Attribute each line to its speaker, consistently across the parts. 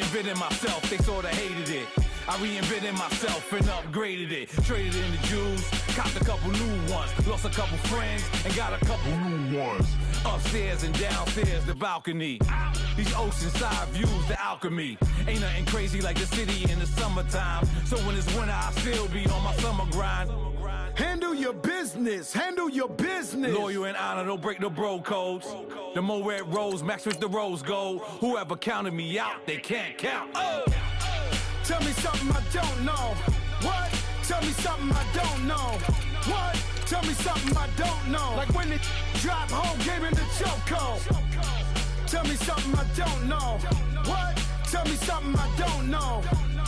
Speaker 1: reinvented myself, they sorta hated it. I reinvented myself and upgraded it. Traded in the Jews, copped a couple new ones. Lost a couple friends and got a couple new ones. Upstairs and downstairs, the balcony. These oceanside views, the alchemy. Ain't nothing crazy like the city in the summertime. So when it's winter, I still be on my summer grind.
Speaker 2: Handle your business. Handle your business.
Speaker 1: Loyal and honor, don't break the bro codes. The more red rose, max with the rose gold. Whoever counted me out, they can't count. Oh!
Speaker 2: Tell me something I don't know. What? Tell me something I don't know. What? Tell me something I don't know. Like when it drop home, game in the chokehold. Tell me something I don't know. What? Tell me something I don't know.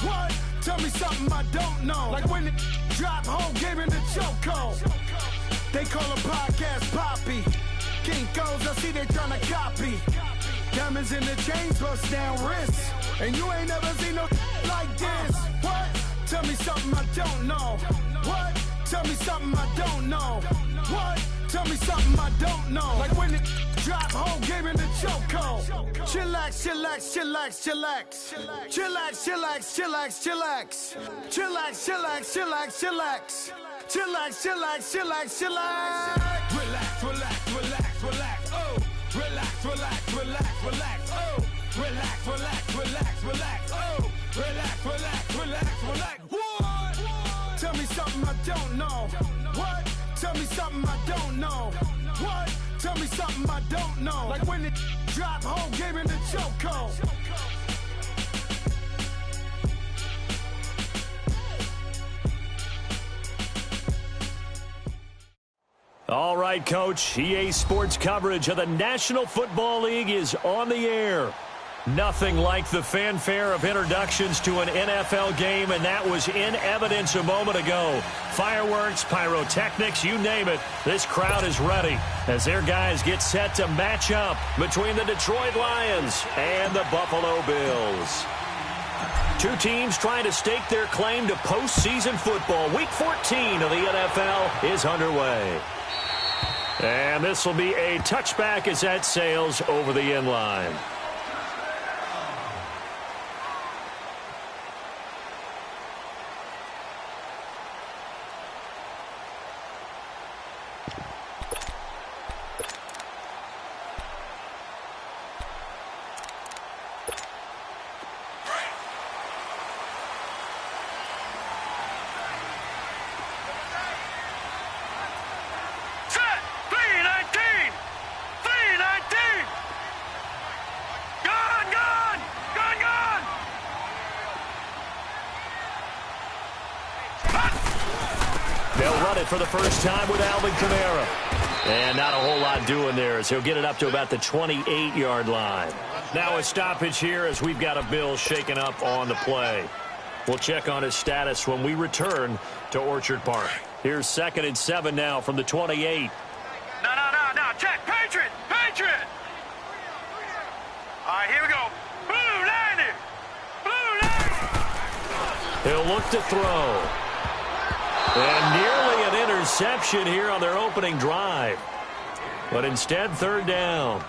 Speaker 2: What? Tell me something I don't know. Like when it drop home, game in the chokehold. They call a podcast Poppy. Kinkos, I see they tryna copy. Diamonds in the chains, bust down wrists. And you ain't never seen no like this. What? Tell me something I don't know. What? Tell me something I don't know. What? Tell me something I don't know. Like when it drop home, game in the chokehold. Chillax, chillax, chillax, chillax. Chillax, chillax, chillax, chillax. Chillax, chillax, chillax, chillax. Chillax, chillax, chillax, chillax.
Speaker 1: Relax, relax, relax, relax. Oh! Relax, relax, relax, relax. Oh! Relax, relax, relax, relax. Oh! Relax, relax, relax, relax. What?
Speaker 2: Tell me something I don't know. What? Tell me something I don't know. What? Tell me something I don't know. Like when it drop home, game in the chokehold.
Speaker 3: All right, Coach. EA Sports coverage of the National Football League is on the air. Nothing like the fanfare of introductions to an NFL game, and that was in evidence a moment ago. Fireworks, pyrotechnics, you name it. This crowd is ready as their guys get set to match up between the Detroit Lions and the Buffalo Bills. Two teams trying to stake their claim to postseason football. Week 14 of the NFL is underway. And this will be a touchback as that sails over the end line. For the first time with Alvin Kamara. And not a whole lot doing there as he'll get it up to about the 28-yard line. Now a stoppage here as we've got a Bill shaken up on the play. We'll check on his status when we return to Orchard Park. Here's 2nd and 7 now from the 28.
Speaker 4: No. Check. Patriot. All right, here we go. Blue 90.
Speaker 3: He'll look to throw. And nearly an interception here on their opening drive. But instead, 3rd down.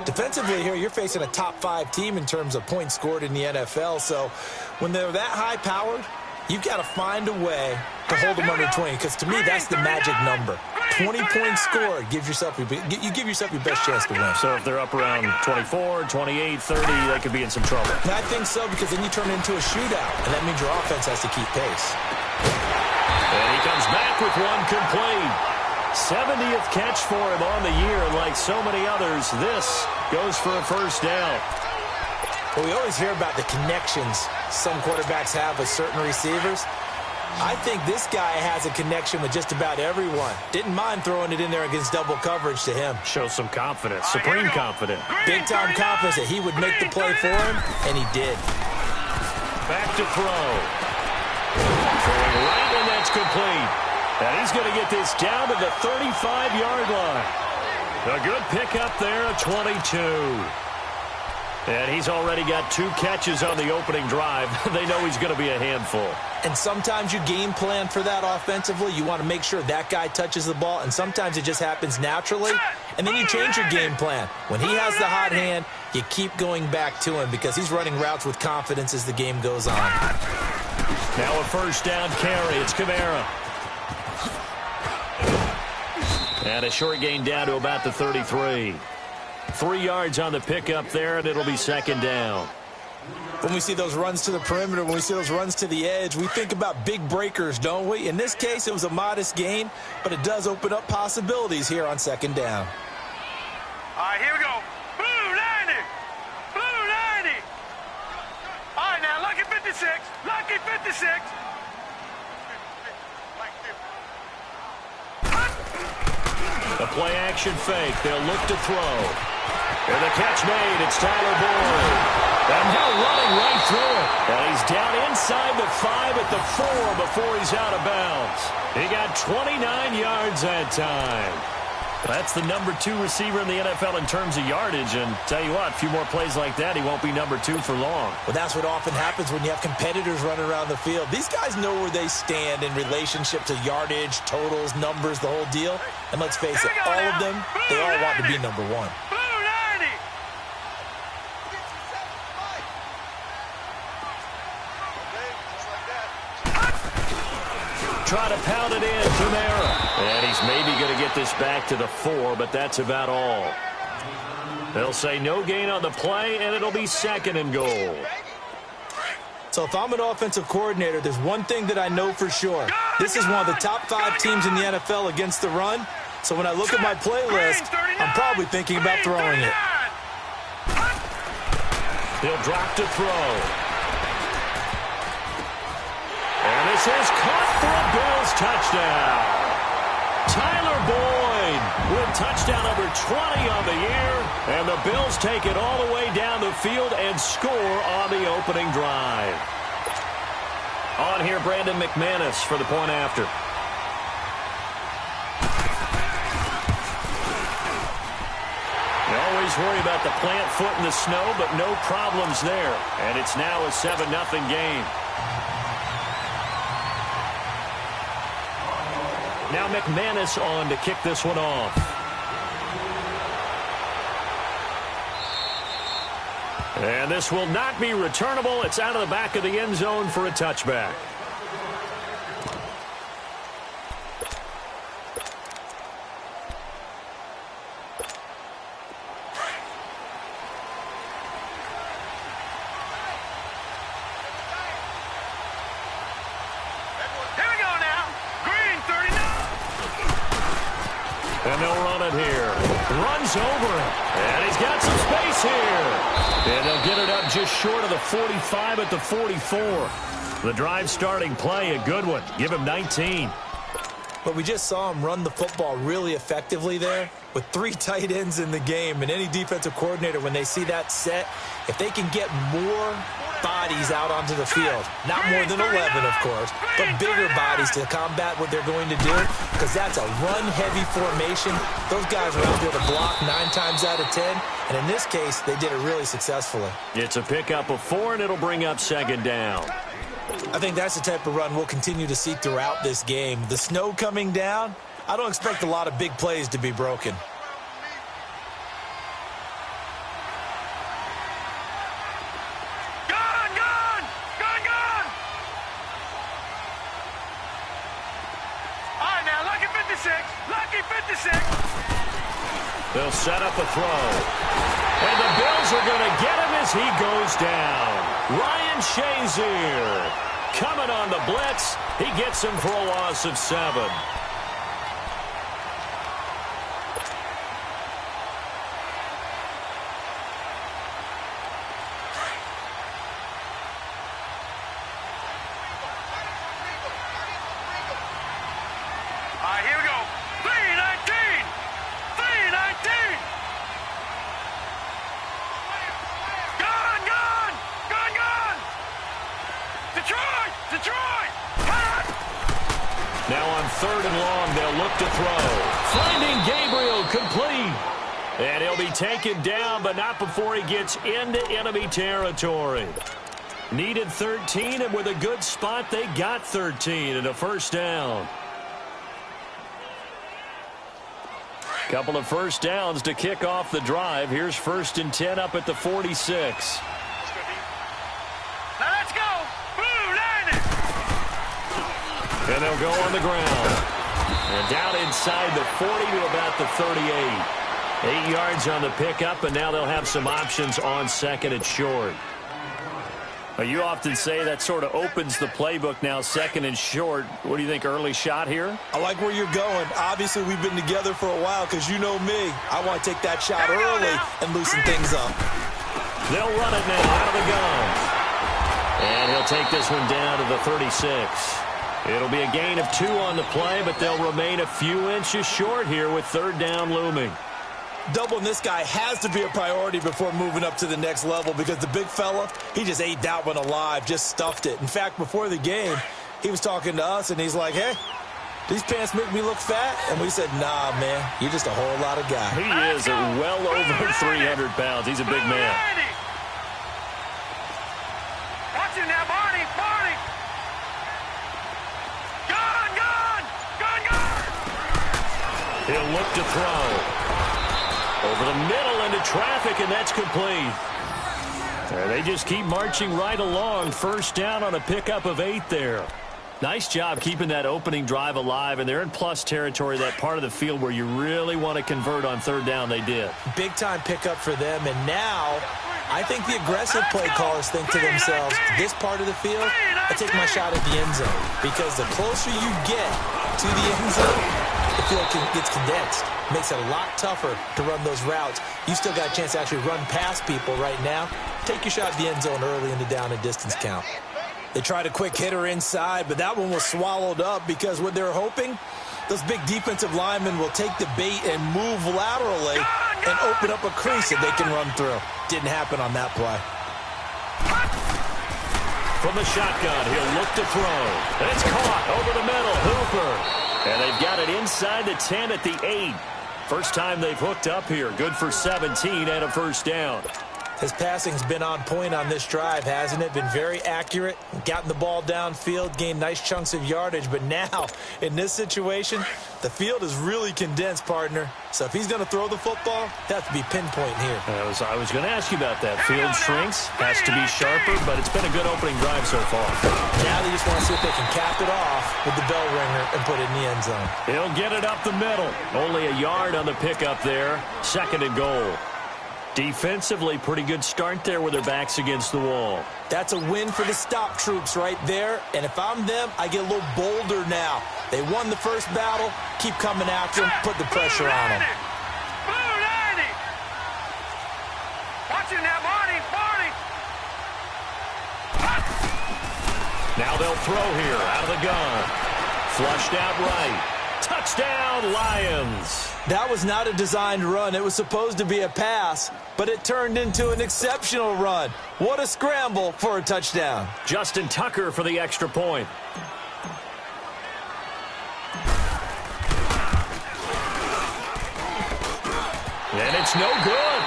Speaker 5: Defensively here, you're facing a top 5 team in terms of points scored in the NFL. So when they're that high-powered, you've got to find a way to hold them under 20. Because to me, that's the magic number. 20 points scored, you give yourself your best chance to win.
Speaker 3: So if they're up around 24, 28, 30, they could be in some trouble.
Speaker 5: And I think so, because then you turn it into a shootout, and that means your offense has to keep pace.
Speaker 3: And he comes back with one complete. 70th catch for him on the year, and like so many others, this goes for a first down.
Speaker 5: Well, we always hear about the connections some quarterbacks have with certain receivers. I think this guy has a connection with just about everyone. Didn't mind throwing it in there against double coverage to him.
Speaker 3: Shows some confidence, supreme confidence.
Speaker 5: Big-time confidence that he would make the play for him, and he did.
Speaker 3: Back to throw. Throwing right, and that's complete. And he's going to get this down to the 35-yard line. A good pickup there, a 22. And he's already got 2 catches on the opening drive. They know he's going to be a handful.
Speaker 5: And sometimes you game plan for that offensively. You want to make sure that guy touches the ball, and sometimes it just happens naturally. And then you change your game plan. When he has the hot hand, you keep going back to him because he's running routes with confidence as the game goes on.
Speaker 3: Now a first down carry. It's Kamara. And a short gain down to about the 33. 3 yards on the pickup there, and it'll be second down.
Speaker 5: When we see those runs to the perimeter, when we see those runs to the edge, we think about big breakers, don't we? In this case, it was a modest gain, but it does open up possibilities here on second down.
Speaker 4: All right, here we go. Blue 90. Blue 90. All right, now, lucky 56. Lucky 56.
Speaker 3: The play-action fake. They'll look to throw. And the catch made. It's Tyler Boyd. And now running right through it. And he's down inside the 5 at the 4 before he's out of bounds. He got 29 yards that time. That's the number 2 receiver in the NFL in terms of yardage. And tell you what, a few more plays like that, he won't be number 2 for long.
Speaker 5: Well, that's what often happens when you have competitors running around the field. These guys know where they stand in relationship to yardage, totals, numbers, the whole deal. And let's face it, all of them, they all want to be number 1.
Speaker 4: Blue 90.
Speaker 3: Try to pound it in, Kamara. And he's maybe going to get this back to the 4, but that's about all. They'll say no gain on the play, and it'll be second and goal.
Speaker 5: So if I'm an offensive coordinator, there's one thing that I know for sure. This is one of the top 5 teams in the NFL against the run. So when I look at my playlist, I'm probably thinking about throwing it.
Speaker 3: He'll drop to throw. And this is caught for a Bills touchdown. Tyler Boyd with touchdown number 20 on the year. And the Bills take it all the way down the field and score on the opening drive. On here, Brandon McManus for the point after. You always worry about the plant foot in the snow, but no problems there. And it's now a 7-0 game. Now McManus on to kick this one off. And this will not be returnable. It's out of the back of the end zone for a touchback. And they'll run it here. Runs over it. And he's got some space here. And they'll get it up just short of the 45 at the 44. The drive starting play, a good one. Give him 19.
Speaker 5: But we just saw him run the football really effectively there with 3 tight ends in the game. And any defensive coordinator, when they see that set, if they can get more bodies out onto the field, not more than 11, of course, but bigger bodies to combat what they're going to do, because that's a run-heavy formation. Those guys are out there to block 9 times out of 10, and in this case, they did it really successfully.
Speaker 3: It's a pickup of 4, and it'll bring up second down.
Speaker 5: I think that's the type of run we'll continue to see throughout this game. The snow coming down, I don't expect a lot of big plays to be broken.
Speaker 4: Lucky 56.
Speaker 3: They'll set up a throw. And the Bills are going to get him as he goes down. Ryan Shazier coming on the blitz. He gets him for a loss of 7.
Speaker 4: Detroit!
Speaker 3: Now on 3rd and long, they'll look to throw. Finding Gabriel complete. And he'll be taken down, but not before he gets into enemy territory. Needed 13, and with a good spot, they got 13 and a first down. Couple of first downs to kick off the drive. Here's 1st and 10 up at the 46.
Speaker 4: Now let's go. Blue line it.
Speaker 3: And they'll go on the ground. And down inside the 40 to about the 38. 8 yards on the pickup, and now they'll have some options on 2nd and short. You often say that sort of opens the playbook now, 2nd and short. What do you think, early shot here?
Speaker 5: I like where you're going. Obviously, we've been together for a while because you know me. I want to take that shot early and loosen things up.
Speaker 3: They'll run it now out of the gun. And he'll take this one down to the 36. It'll be a gain of 2 on the play, but they'll remain a few inches short here with 3rd down looming.
Speaker 5: Doubling this guy has to be a priority before moving up to the next level because the big fella, he just ate that one alive, just stuffed it. In fact, before the game, he was talking to us, and he's like, hey, these pants make me look fat? And we said, nah, man, you're just a whole lot of guy.
Speaker 3: He is well over 300 pounds. He's a big man.
Speaker 4: Watch him now, Barney. Barney. Gun.
Speaker 3: He'll look to throw. Over the middle into traffic, and that's complete. They just keep marching right along. 1st down on a pickup of 8 there. Nice job keeping that opening drive alive, and they're in plus territory, that part of the field where you really want to convert on 3rd down. They did.
Speaker 5: Big-time pickup for them, and now I think the aggressive play callers think to themselves, this part of the field, I take my shot at the end zone, because the closer you get to the end zone, the field gets condensed. Makes it a lot tougher to run those routes. You still got a chance to actually run past people right now. Take your shot at the end zone early in the down and distance count. They tried a quick hitter inside, but that one was swallowed up because what they're hoping, those big defensive linemen will take the bait and move laterally and open up a crease that they can run through. Didn't happen on that play.
Speaker 3: From the shotgun, he'll look to throw. And it's caught over the middle. Hooper. And they've got it inside the 10 at the 8. First time they've hooked up here. Good for 17 and a first down.
Speaker 5: His passing's been on point on this drive, hasn't it? Been very accurate, gotten the ball downfield, gained nice chunks of yardage. But now, in this situation, the field is really condensed, partner. So if he's going to throw the football, that has to be pinpoint here.
Speaker 3: I was going to ask you about that. Field shrinks, has to be sharper, but it's been a good opening drive so far.
Speaker 5: Now they just want to see if they can cap it off with the bell ringer and put it in the end zone.
Speaker 3: He'll get it up the middle. Only a yard on the pickup there. 2nd and goal. Defensively, pretty good start there with their backs against the wall.
Speaker 5: That's a win for the stop troops right there. And if I'm them, I get a little bolder now. They won the first battle. Keep coming after them. Put the pressure on them.
Speaker 4: Blue 90. Watch him now, Barney. Barney.
Speaker 3: Now they'll throw here out of the gun. Flushed out right. Touchdown, Lions.
Speaker 5: That was not a designed run. It was supposed to be a pass, but it turned into an exceptional run. What a scramble for a touchdown.
Speaker 3: Justin Tucker for the extra point. And it's no good.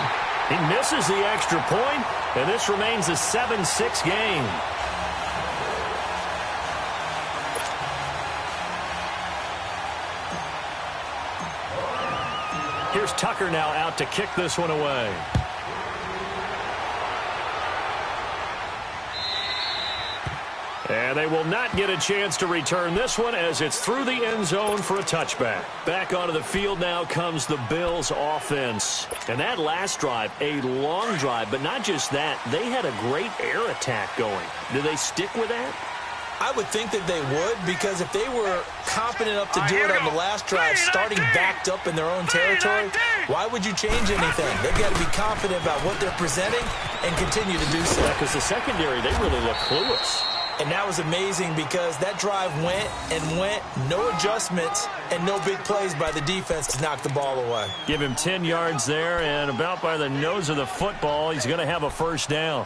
Speaker 3: He misses the extra point, and this remains a 7-6 game. Here's Tucker now out to kick this one away. And they will not get a chance to return this one as it's through the end zone for a touchback. Back onto the field now comes the Bills offense. And that last drive, a long drive, but not just that. They had a great air attack going. Do they stick with that?
Speaker 5: I would think that they would, because if they were confident enough to do it on the last drive, starting backed up in their own territory, why would you change anything? They've got to be confident about what they're presenting and continue to do so.
Speaker 3: Because the secondary, they really look clueless.
Speaker 5: And that was amazing because that drive went and went, no adjustments, and no big plays by the defense to knock the ball away.
Speaker 3: Give him 10 yards there, and about by the nose of the football, he's going to have a first down.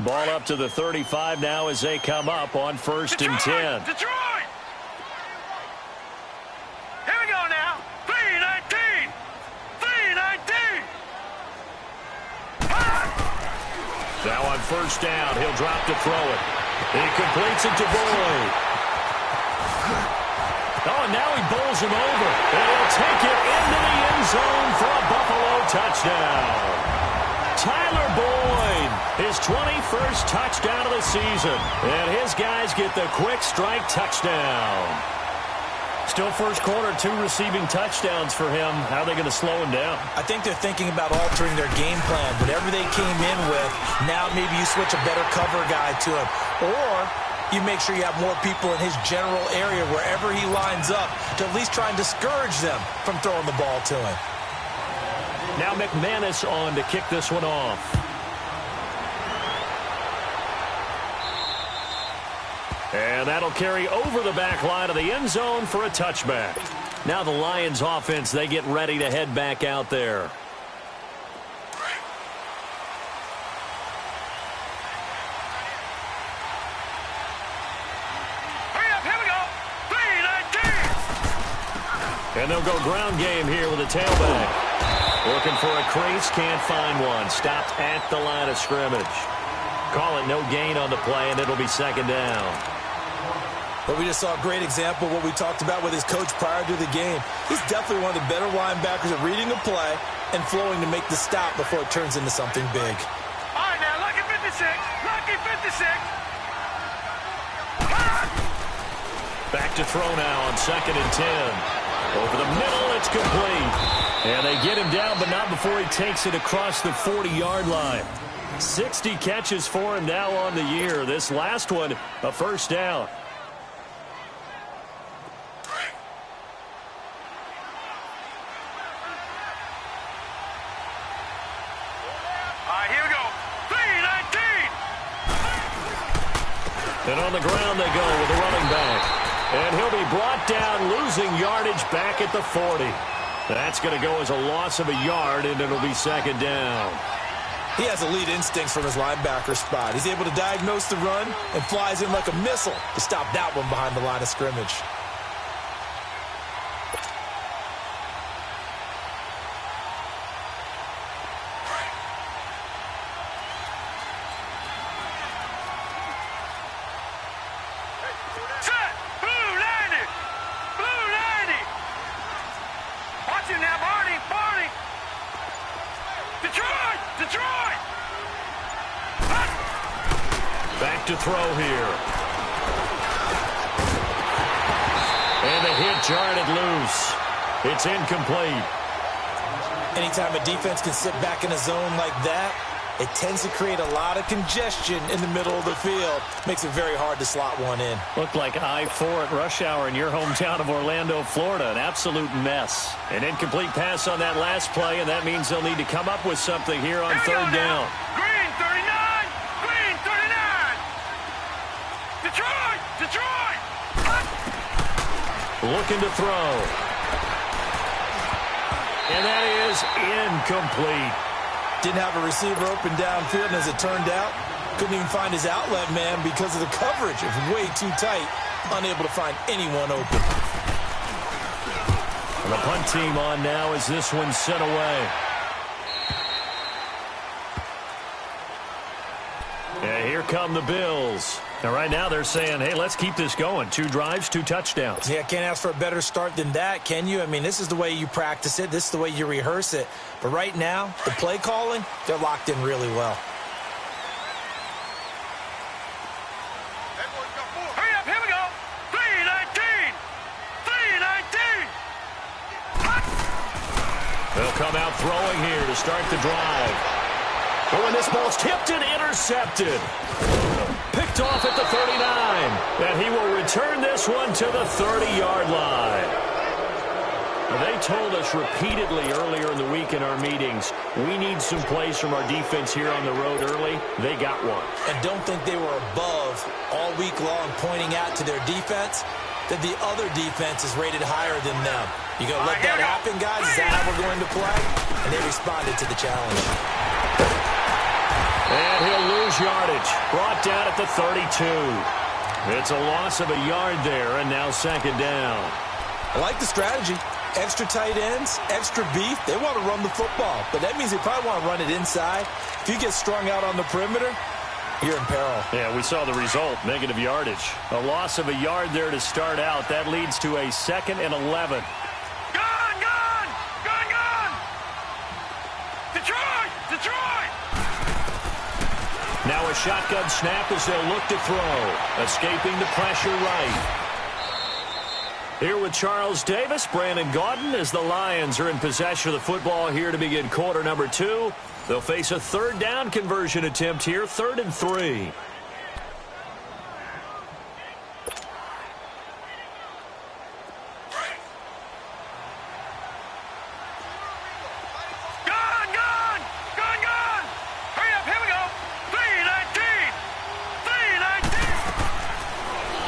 Speaker 3: Ball up to the 35 now as they come up on 1st and 10.
Speaker 4: Detroit! Here we go now. 3-19.
Speaker 3: Now on first down, he'll drop to throw it. He completes it to Boyd. Oh, and now he bowls him over. And he'll take it into the end zone for a Buffalo touchdown. Tyler Boyd, his 21st touchdown of the season. And his guys get the quick strike touchdown. Still first quarter, 2 receiving touchdowns for him. How are they going to slow him down?
Speaker 5: I think they're thinking about altering their game plan. Whatever they came in with, now maybe you switch a better cover guy to him. Or you make sure you have more people in his general area wherever he lines up to at least try and discourage them from throwing the ball to him.
Speaker 3: Now McManus on to kick this one off. And that'll carry over the back line of the end zone for a touchback. Now the Lions offense, they get ready to head back out there.
Speaker 4: Hurry up, here we go. 3-19.
Speaker 3: And they'll go ground game here with a tailback. Looking for a crease, can't find one. Stopped at the line of scrimmage. Call it no gain on the play, and it'll be second down.
Speaker 5: But we just saw a great example of what we talked about with his coach prior to the game. He's definitely one of the better linebackers at reading a play and flowing to make the stop before it turns into something big.
Speaker 4: All right, now, lucky 56. Lucky 56.
Speaker 3: Back to throw now on 2nd and 10. Over the middle, it's complete. And they get him down, but not before he takes it across the 40-yard line. 60 catches for him now on the year. This last one, a first down. And on the ground they go with the running back. And he'll be brought down, losing yardage back at the 40. That's going to go as a loss of a yard, and it'll be second down.
Speaker 5: He has elite instincts from his linebacker spot. He's able to diagnose the run and flies in like a missile to stop that one behind the line of scrimmage.
Speaker 3: To throw here. And the hit jarred it loose. It's incomplete.
Speaker 5: Anytime a defense can sit back in a zone like that, it tends to create a lot of congestion in the middle of the field. Makes it very hard to slot one in.
Speaker 3: Looked like I-4 at rush hour in your hometown of Orlando, Florida. An absolute mess. An incomplete pass on that last play, and that means they'll need to come up with something here on third down.
Speaker 4: Green 39! Green 39! Detroit! Detroit!
Speaker 3: Looking to throw. And that is incomplete.
Speaker 5: Didn't have a receiver open downfield, and as it turned out, couldn't even find his outlet man because of the coverage. It was way too tight, unable to find anyone open.
Speaker 3: And the punt team on now as this one's sent away. And here come the Bills. Now, right now they're saying, hey, let's keep this going. 2 drives, 2 touchdowns.
Speaker 5: Yeah, can't ask for a better start than that, can you? I mean, this is the way you practice it. This is the way you rehearse it. But right now, the play calling, they're locked in really well.
Speaker 4: Hurry up, here we go. 3-19. 3-19.
Speaker 3: They'll come out throwing here to start the drive. Oh, and this ball's tipped and intercepted. Picked off at the 39. And he will return this one to the 30-yard line. Well, they told us repeatedly earlier in the week in our meetings, we need some plays from our defense here on the road early. They got one.
Speaker 5: And don't think they were above all week long pointing out to their defense that the other defense is rated higher than them. You going to let that happen, guys? Is that how we're going to play? And they responded to the challenge.
Speaker 3: And he'll lose yardage. Brought down at the 32. It's a loss of a yard there, and now second down.
Speaker 5: I like the strategy. extra tight ends, extra beef. They want to run the football, but that means they probably want to run it inside. If you get strung out on the perimeter, you're in peril.
Speaker 3: Yeah, we saw the result, negative yardage. A loss of a yard there to start out. That leads to a 2nd and 11.
Speaker 4: Detroit!
Speaker 3: Now a shotgun snap as they'll look to throw. Escaping the pressure right. Here with Charles Davis, Brandon Gaudin, as the Lions are in possession of the football here to begin quarter number 2. They'll face a third down conversion attempt here, 3rd and 3.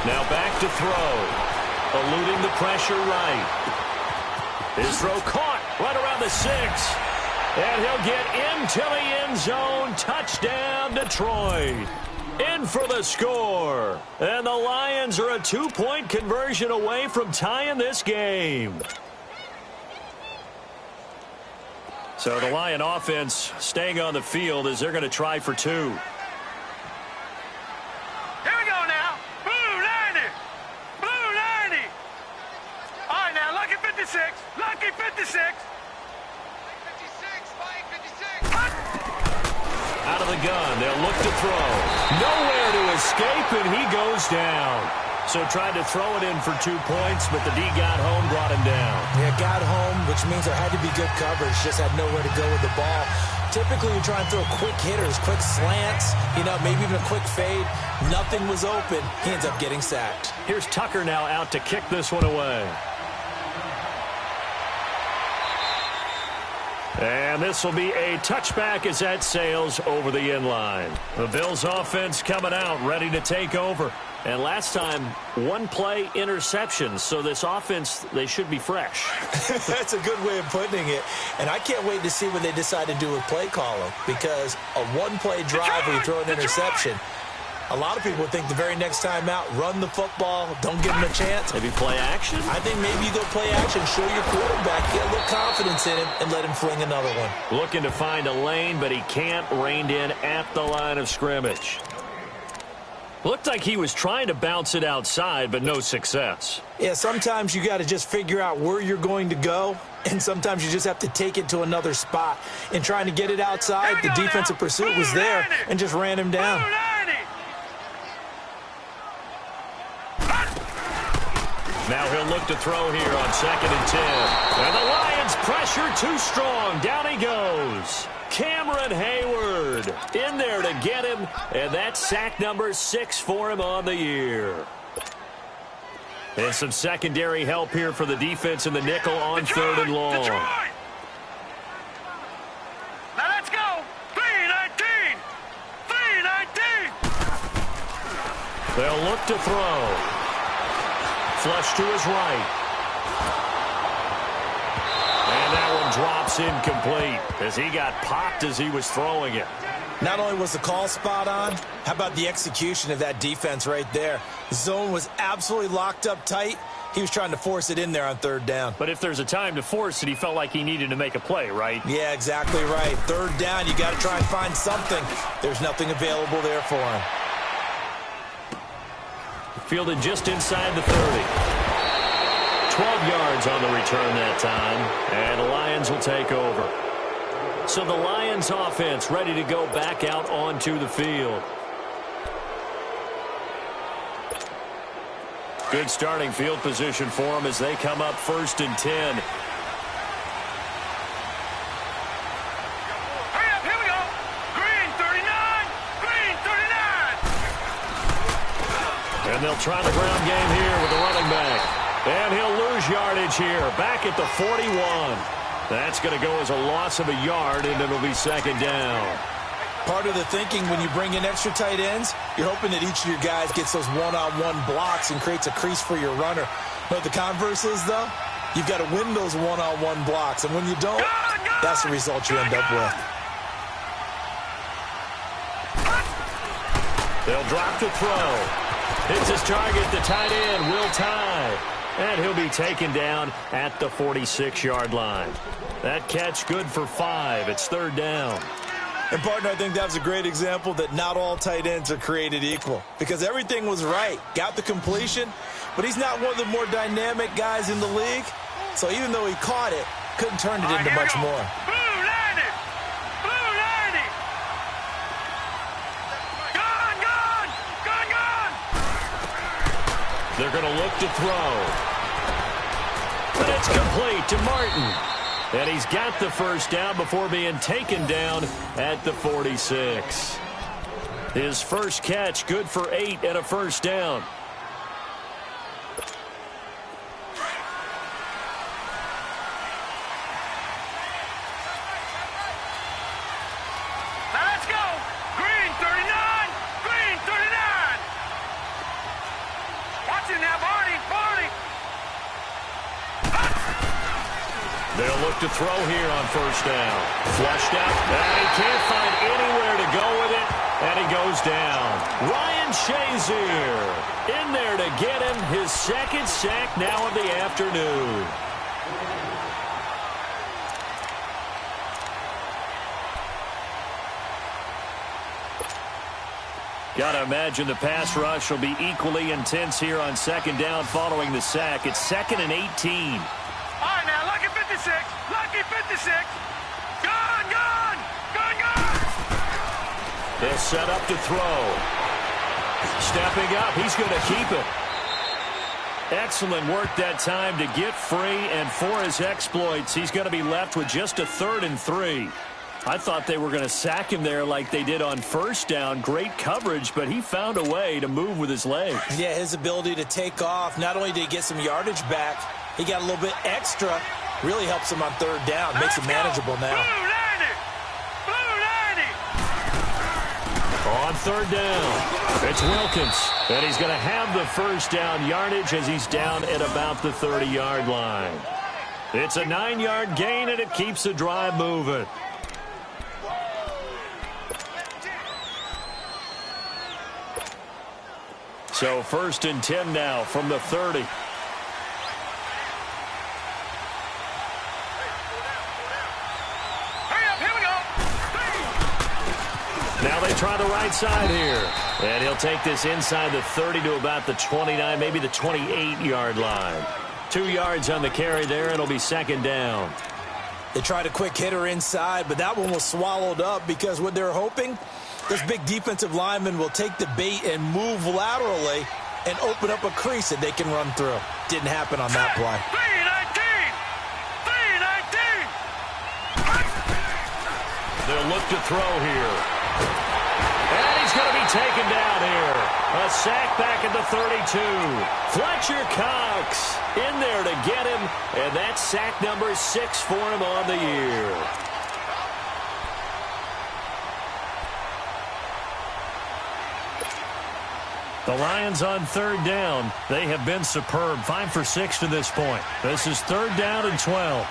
Speaker 3: Now back to throw. Eluding the pressure right. His throw caught right around the 6. And he'll get into the end zone. Touchdown, Detroit. In for the score. And the Lions are a 2-point conversion away from tying this game. So the Lion offense staying on the field as they're going to try for 2.
Speaker 4: Lucky 56.
Speaker 3: Out of the gun, they'll look to throw. Nowhere to escape, and he goes down. So tried to throw it in for 2 points, but the D got home, brought him down.
Speaker 5: Yeah, got home, which means there had to be good coverage. Just had nowhere to go with the ball. Typically, you try and throw quick hitters, quick slants, maybe even a quick fade. Nothing was open. He ends up getting sacked.
Speaker 3: Here's Tucker now out to kick this one away. And this will be a touchback as that sails over the end line. The Bills offense coming out, ready to take over. And last time, 1-play interception. So this offense, they should be fresh.
Speaker 5: That's a good way of putting it. And I can't wait to see what they decide to do with play calling. Because a 1-play drive where you throw an interception, a lot of people think the very next time out, run the football, don't give him a chance.
Speaker 3: Maybe play action?
Speaker 5: I think maybe you go play action, show your quarterback, get a little confidence in him, and let him fling another one.
Speaker 3: Looking to find a lane, but he can't. Reined in at the line of scrimmage. Looked like he was trying to bounce it outside, but no success.
Speaker 5: Yeah, sometimes you got to just figure out where you're going to go, and sometimes you just have to take it to another spot. In trying to get it outside, the defensive pursuit was there and just ran him down.
Speaker 3: Now he'll look to throw here on 2nd and 10. And the Lions pressure too strong. Down he goes. Cameron Hayward in there to get him. And that's sack number 6 for him on the year. And some secondary help here for the defense in the nickel on 3rd and long.
Speaker 4: Detroit. Now let's go. 3-19. 3-19.
Speaker 3: They'll look to throw. Flush to his right. And that one drops incomplete as he got popped as he was throwing it.
Speaker 5: Not only was the call spot on, how about the execution of that defense right there? The zone was absolutely locked up tight. He was trying to force it in there on 3rd down.
Speaker 3: But if there's a time to force it, he felt like he needed to make a play, right?
Speaker 5: Yeah, exactly right. 3rd down, you got to try and find something. There's nothing available there for him.
Speaker 3: Fielded just inside the 30. 12 yards on the return that time. And the Lions will take over. So the Lions offense ready to go back out onto the field. Good starting field position for them as they come up 1st and 10. And they'll try the ground game here with the running back. And he'll lose yardage here. Back at the 41. That's going to go as a loss of a yard, and it'll be 2nd down.
Speaker 5: Part of the thinking when you bring in extra tight ends, you're hoping that each of your guys gets those one-on-one blocks and creates a crease for your runner. But the converse is, though, you've got to win those one-on-one blocks. And when you don't, that's the result you end up with.
Speaker 3: They'll drop to throw. Hits his target, the tight end, Will Tye. And he'll be taken down at the 46-yard line. That catch good for 5. It's 3rd down.
Speaker 5: And, partner, I think that was a great example that not all tight ends are created equal, because everything was right. Got the completion, but he's not one of the more dynamic guys in the league. So even though he caught it, couldn't turn it into much more.
Speaker 4: Blue 90! Blue 90! Gone!
Speaker 3: They're going to look to throw. But it's complete to Martin. And he's got the first down before being taken down at the 46. His first catch, good for 8 and a first down.
Speaker 4: Now let's go! Green 39! Green 39! Watch it now, Barney!
Speaker 3: They'll look to throw here on first down. Flushed out. And he can't find anywhere to go with it. And he goes down. Ryan Shazier in there to get him his second sack now of the afternoon. Got to imagine the pass rush will be equally intense here on second down following the sack. It's 2nd and 18.
Speaker 4: All right, now, lucky 56. Lucky 56. Gone!
Speaker 3: They'll set up to throw. Stepping up, he's going to keep it. Excellent work that time to get free, and for his exploits, he's going to be left with just a 3rd and 3. I thought they were going to sack him there like they did on first down. Great coverage, but he found a way to move with his legs.
Speaker 5: Yeah, his ability to take off, not only did he get some yardage back, he got a little bit extra. Really helps him on 3rd down. Makes it manageable now.
Speaker 4: Blue 90!
Speaker 3: On 3rd down, it's Wilkins. And he's going to have the first down yardage as he's down at about the 30-yard line. It's a 9-yard gain, and it keeps the drive moving. So 1st and 10 now from the 30. Now they try the right side here. And he'll take this inside the 30 to about the 29, maybe the 28-yard line. 2 yards on the carry there, and it'll be 2nd down.
Speaker 5: They tried a quick hitter inside, but that one was swallowed up because what they're hoping, this big defensive lineman will take the bait and move laterally and open up a crease that they can run through. Didn't happen on that play.
Speaker 4: 319!
Speaker 3: They'll look to throw here. And he's going to be taken down here. A sack back at the 32. Fletcher Cox in there to get him. And that's sack number 6 for him on the year. The Lions on 3rd down. They have been superb. 5 for 6 to this point. This is 3rd down and 12.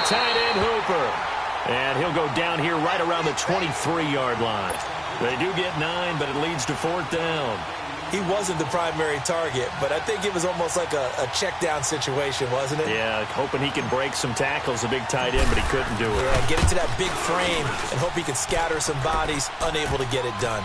Speaker 3: Tight end Hooper. And he'll go down here right around the 23-yard line. They do get 9, but it leads to 4th down.
Speaker 5: He wasn't the primary target, but I think it was almost like a check down situation, wasn't it?
Speaker 3: Yeah, hoping he can break some tackles, a big tight end, but he couldn't do it.
Speaker 5: Yeah, get into that big frame and hope he can scatter some bodies, unable to get it done.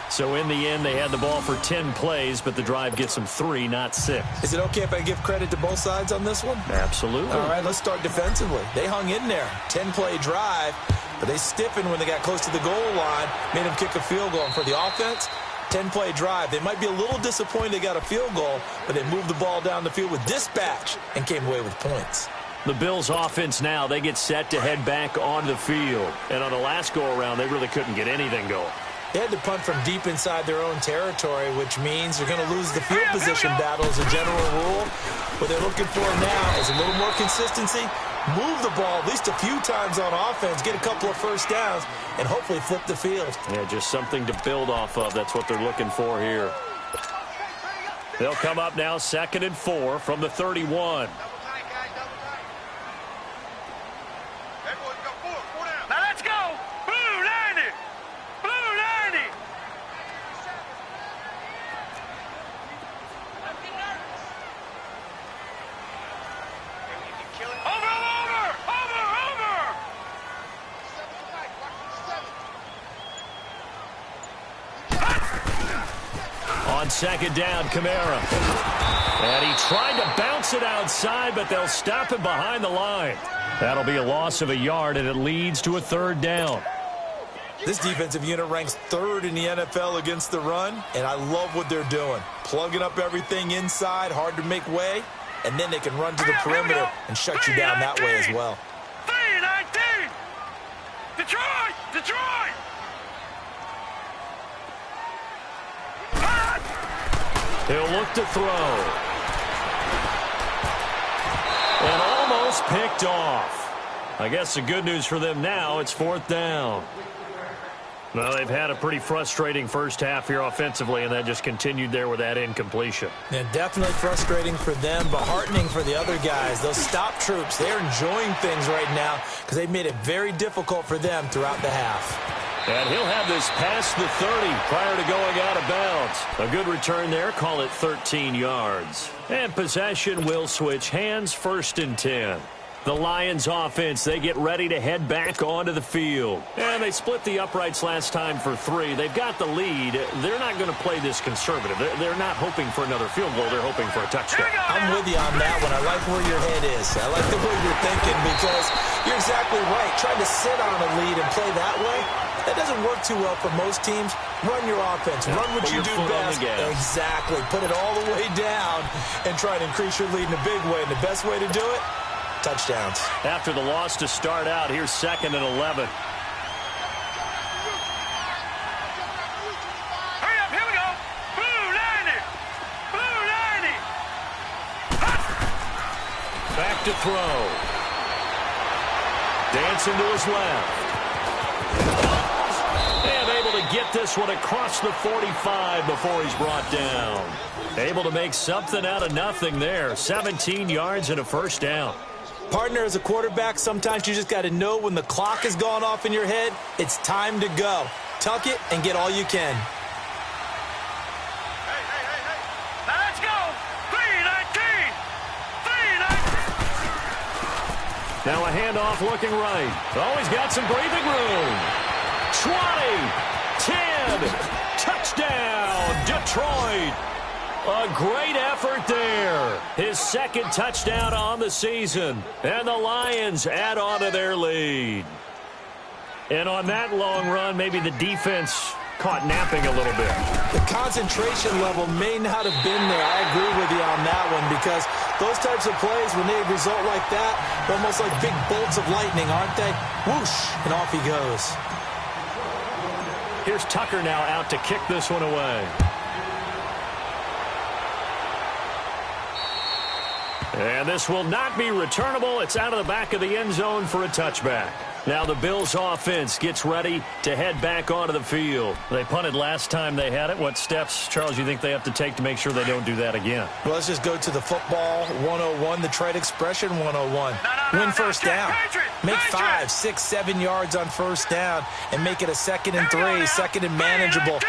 Speaker 3: So in the end, they had the ball for 10 plays, but the drive gets them 3, not 6.
Speaker 5: Is it okay if I give credit to both sides on this one?
Speaker 3: Absolutely.
Speaker 5: All right, let's start defensively. They hung in there. 10-play drive, but they stiffened when they got close to the goal line, made them kick a field goal. And for the offense, 10-play drive. They might be a little disappointed they got a field goal, but they moved the ball down the field with dispatch and came away with points.
Speaker 3: The Bills' offense now, they get set to head back on the field. And on the last go-around, they really couldn't get anything going.
Speaker 5: They had to punt from deep inside their own territory, which means they're going to lose the field position battle as a general rule. What they're looking for now is a little more consistency, move the ball at least a few times on offense, get a couple of first downs, and hopefully flip the field.
Speaker 3: Yeah, just something to build off of. That's what they're looking for here. They'll come up now 2nd and 4 from the 31. On second down, Kamara. And he tried to bounce it outside, but they'll stop him behind the line. That'll be a loss of a yard, and it leads to a third down.
Speaker 5: This defensive unit ranks third in the NFL against the run, and I love what they're doing. Plugging up everything inside, hard to make way, and then they can run to the perimeter and shut you down that way as well.
Speaker 4: 3-19! Detroit! Detroit!
Speaker 3: He'll look to throw. And almost picked off. I guess the good news for them now, it's fourth down. Well, they've had a pretty frustrating first half here offensively, and that just continued there with that incompletion.
Speaker 5: Yeah, definitely frustrating for them, but heartening for the other guys. Those stop troops, they're enjoying things right now because they've made it very difficult for them throughout the half.
Speaker 3: And he'll have this past the 30 prior to going out of bounds. A good return there, call it 13 yards. And possession will switch hands, 1st and 10. The Lions offense, they get ready to head back onto the field. And they split the uprights last time for 3. They've got the lead. They're not going to play this conservative. They're not hoping for another field goal. They're hoping for a touchdown.
Speaker 5: I'm with you on that one. I like where your head is. I like the way you're thinking because you're exactly right. Trying to sit on a lead and play that way, that doesn't work too well for most teams. Run your offense. Run what you do best. Exactly. Put it all the way down and try to increase your lead in a big way. And the best way to do it, touchdowns.
Speaker 3: After the loss to start out, here's 2nd and 11.
Speaker 4: Hurry up, here we go. Blue 90. Blue 90.
Speaker 3: Back to throw. Dancing to his left. And able to get this one across the 45 before he's brought down. Able to make something out of nothing there. 17 yards and a first down.
Speaker 5: Partner, as a quarterback, sometimes you just got to know when the clock has gone off in your head, it's time to go. Tuck it and get all you can.
Speaker 4: Hey. Now let's go. 3-19. 3-19.
Speaker 3: Now a handoff looking right. Oh, he's got some breathing room. 20, 10, touchdown, Detroit. A great effort there. His 2nd touchdown on the season. And the Lions add on to their lead. And on that long run, maybe the defense caught napping a little bit.
Speaker 5: The concentration level may not have been there. I agree with you on that one because those types of plays, when they result like that, they're almost like big bolts of lightning, aren't they? Whoosh, and off he goes.
Speaker 3: Here's Tucker now out to kick this one away. And this will not be returnable. It's out of the back of the end zone for a touchback. Now the Bills offense gets ready to head back onto the field. They punted last time they had it. What steps, Charles, you think they have to take to make sure they don't do that again?
Speaker 5: Well, let's just go to the football 101, the trade expression 101. Win first down. Make 5, 6, 7 yards on first down and make it a 2nd and 3, 2nd and manageable.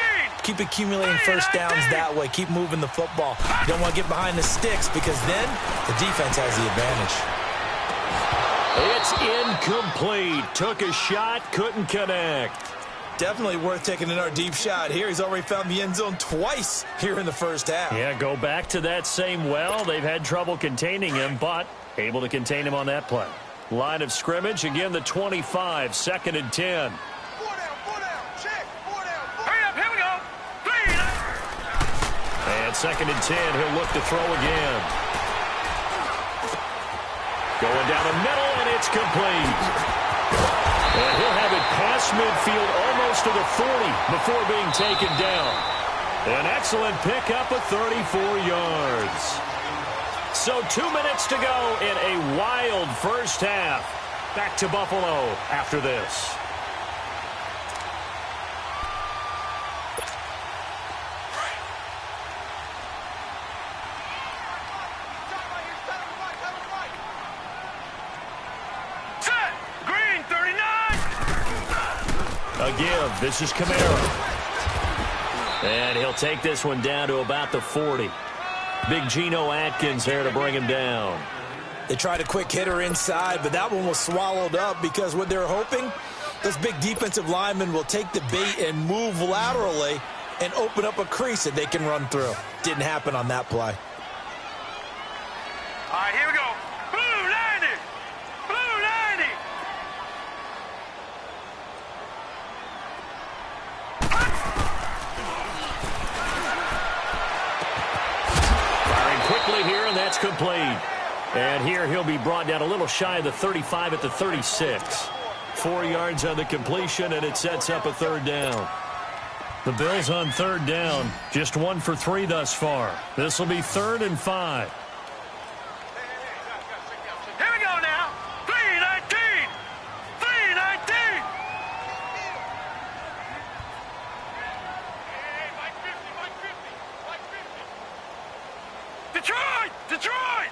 Speaker 5: Keep accumulating first downs that way. Keep moving the football. You don't want to get behind the sticks because then the defense has the advantage.
Speaker 3: It's incomplete. Took a shot, couldn't connect.
Speaker 5: Definitely worth taking another deep shot here. He's already found the end zone twice here in the first half.
Speaker 3: Yeah, go back to that same well. They've had trouble containing him, but able to contain him on that play. Line of scrimmage, again the 25, 2nd and 10. And 2nd and 10, he'll look to throw again. Going down the middle, and it's complete. And he'll have it past midfield almost to the 40 before being taken down. An excellent pickup of 34 yards. So 2 minutes to go in a wild first half. Back to Buffalo after this. A give. This is Kamara. And he'll take this one down to about the 40. Big Geno Atkins there to bring him down.
Speaker 5: They tried a quick hitter inside, but that one was swallowed up because what they're hoping, those big defensive linemen will take the bait and move laterally and open up a crease that they can run through. Didn't happen on that play.
Speaker 4: All right, here we go. Blue 90. Blue 90.
Speaker 3: Firing quickly here, and that's complete. And here he'll be brought down a little shy of the 35 at the 36. 4 yards on the completion, and it sets up a third down. The Bills on third down, just 1 for 3 thus far. This will be 3rd and 5.
Speaker 4: Here we go now. 319. 319. Detroit! Detroit!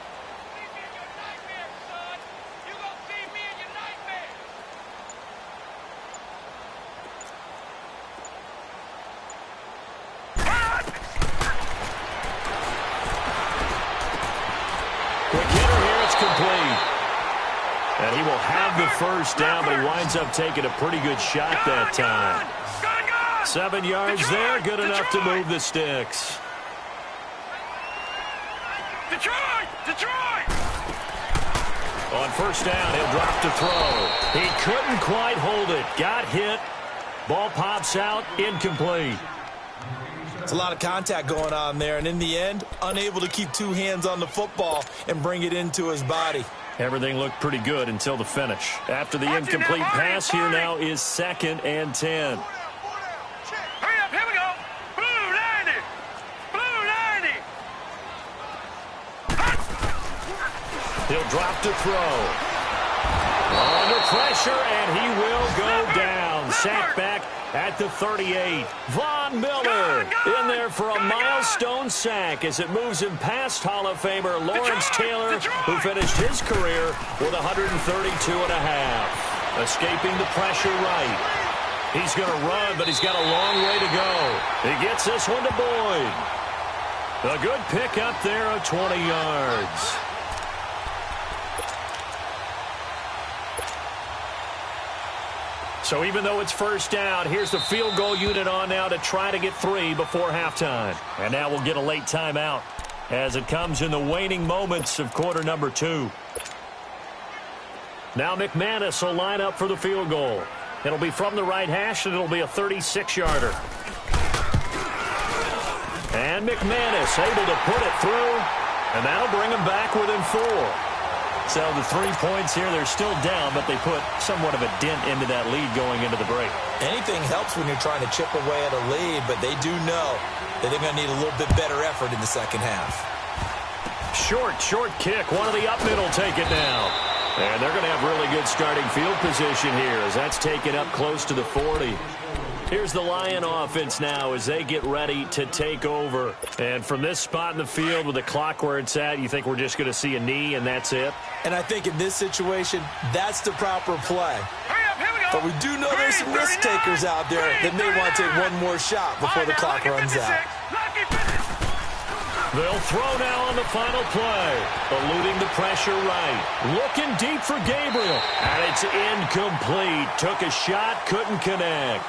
Speaker 3: And he will have the first down, but he winds up taking a pretty good shot that time. 7 yards there, good enough to move the sticks.
Speaker 4: Detroit! Detroit!
Speaker 3: On first down, he'll drop to throw. He couldn't quite hold it. Got hit. Ball pops out, incomplete.
Speaker 5: It's a lot of contact going on there, and in the end, unable to keep 2 hands on the football and bring it into his body.
Speaker 3: Everything looked pretty good until the finish. After the incomplete pass, here now is 2nd and 10.
Speaker 4: Hurry up, here we go. Blue 90. Blue 90.
Speaker 3: He'll drop to throw. Under pressure, and he will go down. Sacked back at the 38. Von Miller in there for a milestone sack as it moves him past Hall of Famer Lawrence Taylor, who finished his career with 132.5. Escaping the pressure right. He's going to run, but he's got a long way to go. He gets this one to Boyd. A good pick up there of 20 yards. So even though it's first down, here's the field goal unit on now to try to get 3 before halftime. And now we'll get a late timeout as it comes in the waning moments of quarter number 2. Now McManus will line up for the field goal. It'll be from the right hash, and it'll be a 36-yarder. And McManus able to put it through, and that'll bring him back within 4. So the 3 points here, they're still down, but they put somewhat of a dent into that lead going into the break.
Speaker 5: Anything helps when you're trying to chip away at a lead, but they do know that they're going to need a little bit better effort in the second half.
Speaker 3: Short kick. One of the up middle take it now. And they're going to have really good starting field position here as that's taken up close to the 40. Here's the Lion offense now as they get ready to take over. And from this spot in the field with the clock where it's at, you think we're just going to see a knee and that's it?
Speaker 5: And I think in this situation, that's the proper play. But we do know there's some risk takers out there that may want to take one more shot before the clock runs out.
Speaker 3: They'll throw now on the final play. Eluding the pressure right. Looking deep for Gabriel. And it's incomplete. Took a shot, couldn't connect.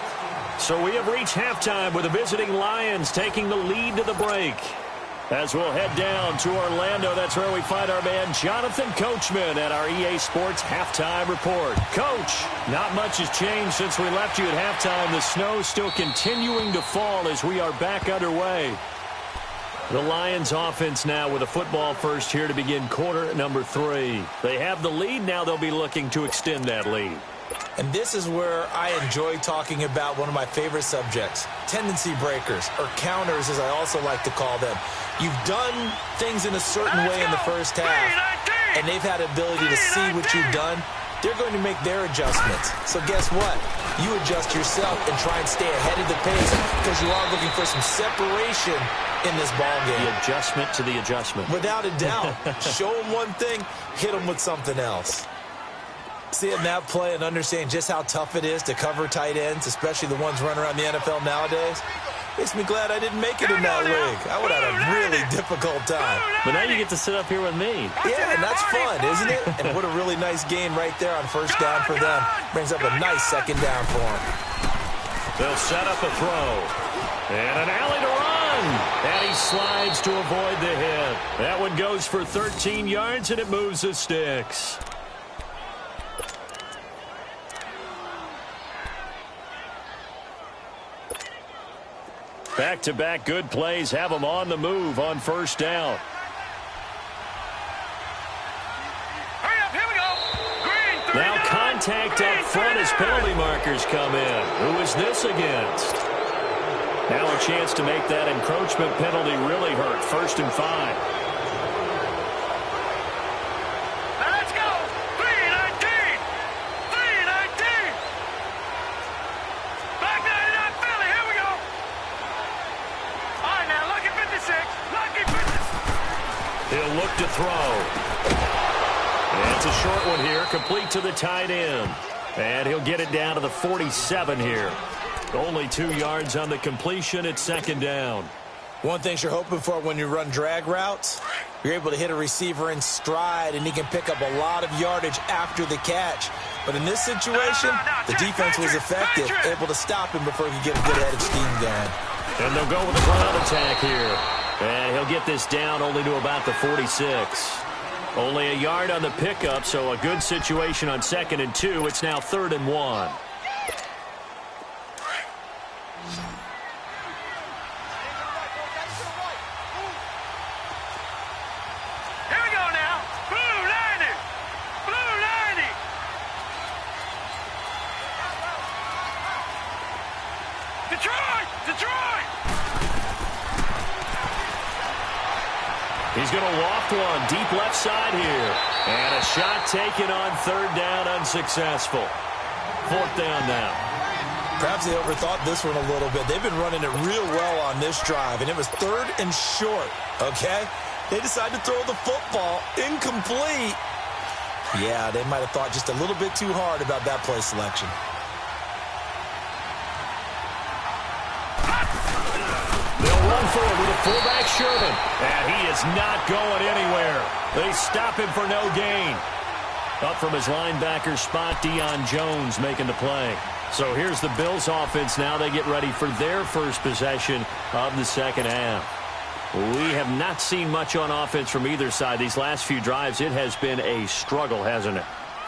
Speaker 3: So we have reached halftime with the visiting Lions taking the lead to the break. As we'll head down to Orlando, that's where we find our man Jonathan Coachman at our EA Sports Halftime Report. Coach, not much has changed since we left you at halftime. The snow still continuing to fall as we are back underway. The Lions offense now with a football first here to begin quarter number 3. They have the lead. Now they'll be looking to extend that lead.
Speaker 5: And this is where I enjoy talking about one of my favorite subjects, tendency breakers, or counters as I also like to call them. You've done things in a certain way in the first half, and they've had the ability to see what you've done. They're going to make their adjustments. So guess what? You adjust yourself and try and stay ahead of the pace because you are looking for some separation in this ball game.
Speaker 3: The adjustment to the adjustment.
Speaker 5: Without a doubt. Show them one thing, hit them with something else. Seeing that play and understanding just how tough it is to cover tight ends, especially the ones running around the NFL nowadays, makes me glad I didn't make it in that league. I would have had a really difficult time.
Speaker 3: But now you get to sit up here with me.
Speaker 5: Yeah, and that's fun, isn't it? And what a really nice gain right there on first down for them. Brings up a nice second down for them.
Speaker 3: They'll set up a throw. And an alley to run. And he slides to avoid the hit. That one goes for 13 yards, and it moves the sticks. Back-to-back good plays have them on the move on first down.
Speaker 4: Hurry up, here we go. Green,
Speaker 3: Now contact up front as penalty markers come in. Who is this against? Now a chance to make that encroachment penalty really hurt. 1st and 5.
Speaker 4: Now let's go. 3-19. 3-19. Back 99 Philly, here we go. All right, now lucky 56. Lucky 56.
Speaker 3: He'll look to throw. And it's a short one here, complete to the tight end. And he'll get it down to the 47 here. Only 2 yards on the completion at 2nd down.
Speaker 5: One thing you're hoping for when you run drag routes, you're able to hit a receiver in stride, and he can pick up a lot of yardage after the catch. But in this situation, the defense was effective, able to stop him before he could get a good head of steam going.
Speaker 3: And they'll go with a ground attack here. And he'll get this down only to about the 46. Only a yard on the pickup, so a good situation on 2nd and 2. It's now 3rd and 1.
Speaker 4: Here we go now. Blue 90. Blue 90. Detroit! Detroit!
Speaker 3: He's going to loft one deep left side here. And a shot taken on 3rd down, unsuccessful. 4th down now.
Speaker 5: Perhaps they overthought this one a little bit. They've been running it real well on this drive, and it was 3rd and short, okay? They decided to throw the football incomplete. Yeah, they might have thought just a little bit too hard about that play selection.
Speaker 3: They'll run forward with a fullback Sherman. And he is not going anywhere. They stop him for no gain. Up from his linebacker spot, Deion Jones making the play. So here's the Bills offense now. They get ready for their first possession of the 2nd half. We have not seen much on offense from either side. These last few drives, it has been a struggle, hasn't it?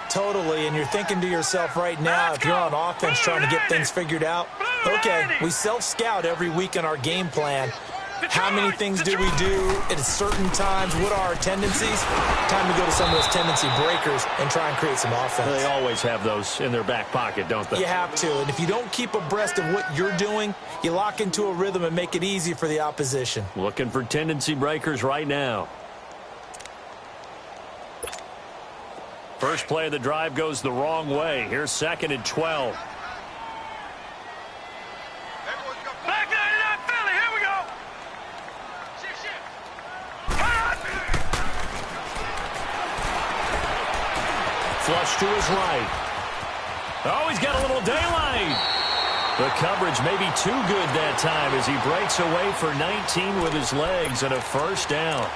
Speaker 5: Totally, and you're thinking to yourself right now, if you're on offense trying to get things figured out, okay, we self-scout every week in our game plan. How many things do we do at certain times? What are our tendencies? Time to go to some of those tendency breakers and try and create some offense.
Speaker 3: They always have those in their back pocket, don't they?
Speaker 5: You have to, and if you don't keep abreast of what you're doing, you lock into a rhythm and make it easy for the opposition.
Speaker 3: Looking for tendency breakers right now. First play of the drive goes the wrong way. Here's 2nd and 12.
Speaker 4: Back 99 Philly, here we go.
Speaker 3: Flush to his right. Oh, he's got a little daylight. The coverage may be too good that time as he breaks away for 19 with his legs and a 1st down.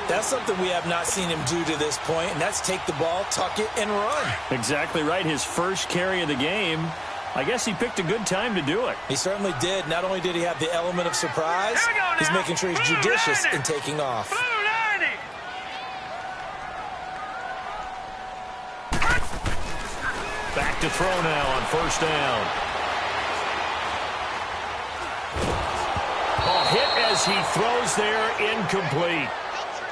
Speaker 5: That's something we have not seen him do to this point, and that's take the ball, tuck it, and run.
Speaker 3: Exactly right. His first carry of the game. I guess he picked a good time to do it.
Speaker 5: He certainly did. Not only did he have the element of surprise, he's making sure he's judicious in taking off.
Speaker 4: Blue 90.
Speaker 3: Back to throw now on 1st down. Oh, hit as he throws there, incomplete.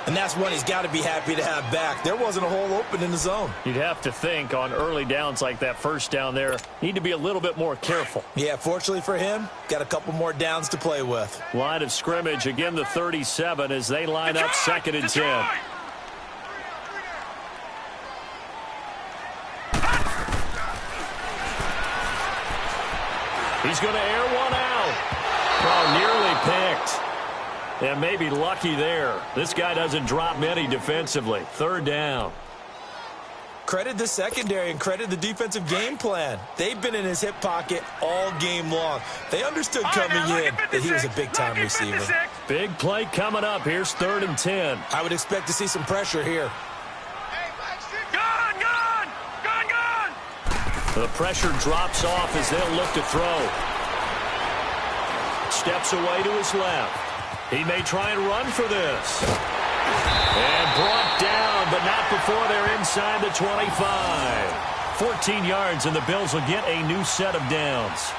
Speaker 5: And that's one he's got to be happy to have back. There wasn't a hole open in the zone.
Speaker 3: You'd have to think on early downs like that 1st down there, need to be a little bit more careful.
Speaker 5: Yeah, fortunately for him, got a couple more downs to play with.
Speaker 3: Line of scrimmage, again the 37 as they line up 2nd and 10. He's going to air one out. Oh, nearly picked. And maybe lucky there. This guy doesn't drop many defensively. 3rd down.
Speaker 5: Credit the secondary and credit the defensive game plan. They've been in his hip pocket all game long. They understood coming in that he was a big-time receiver.
Speaker 3: Big play coming up. Here's 3rd and 10.
Speaker 5: I would expect to see some pressure here.
Speaker 4: Gone, gone, gone, gone.
Speaker 3: The pressure drops off as they'll look to throw. steps away to his left. He may try and run for this. And brought down, but not before they're inside the 25. 14 yards, and the Bills will get a new set of downs.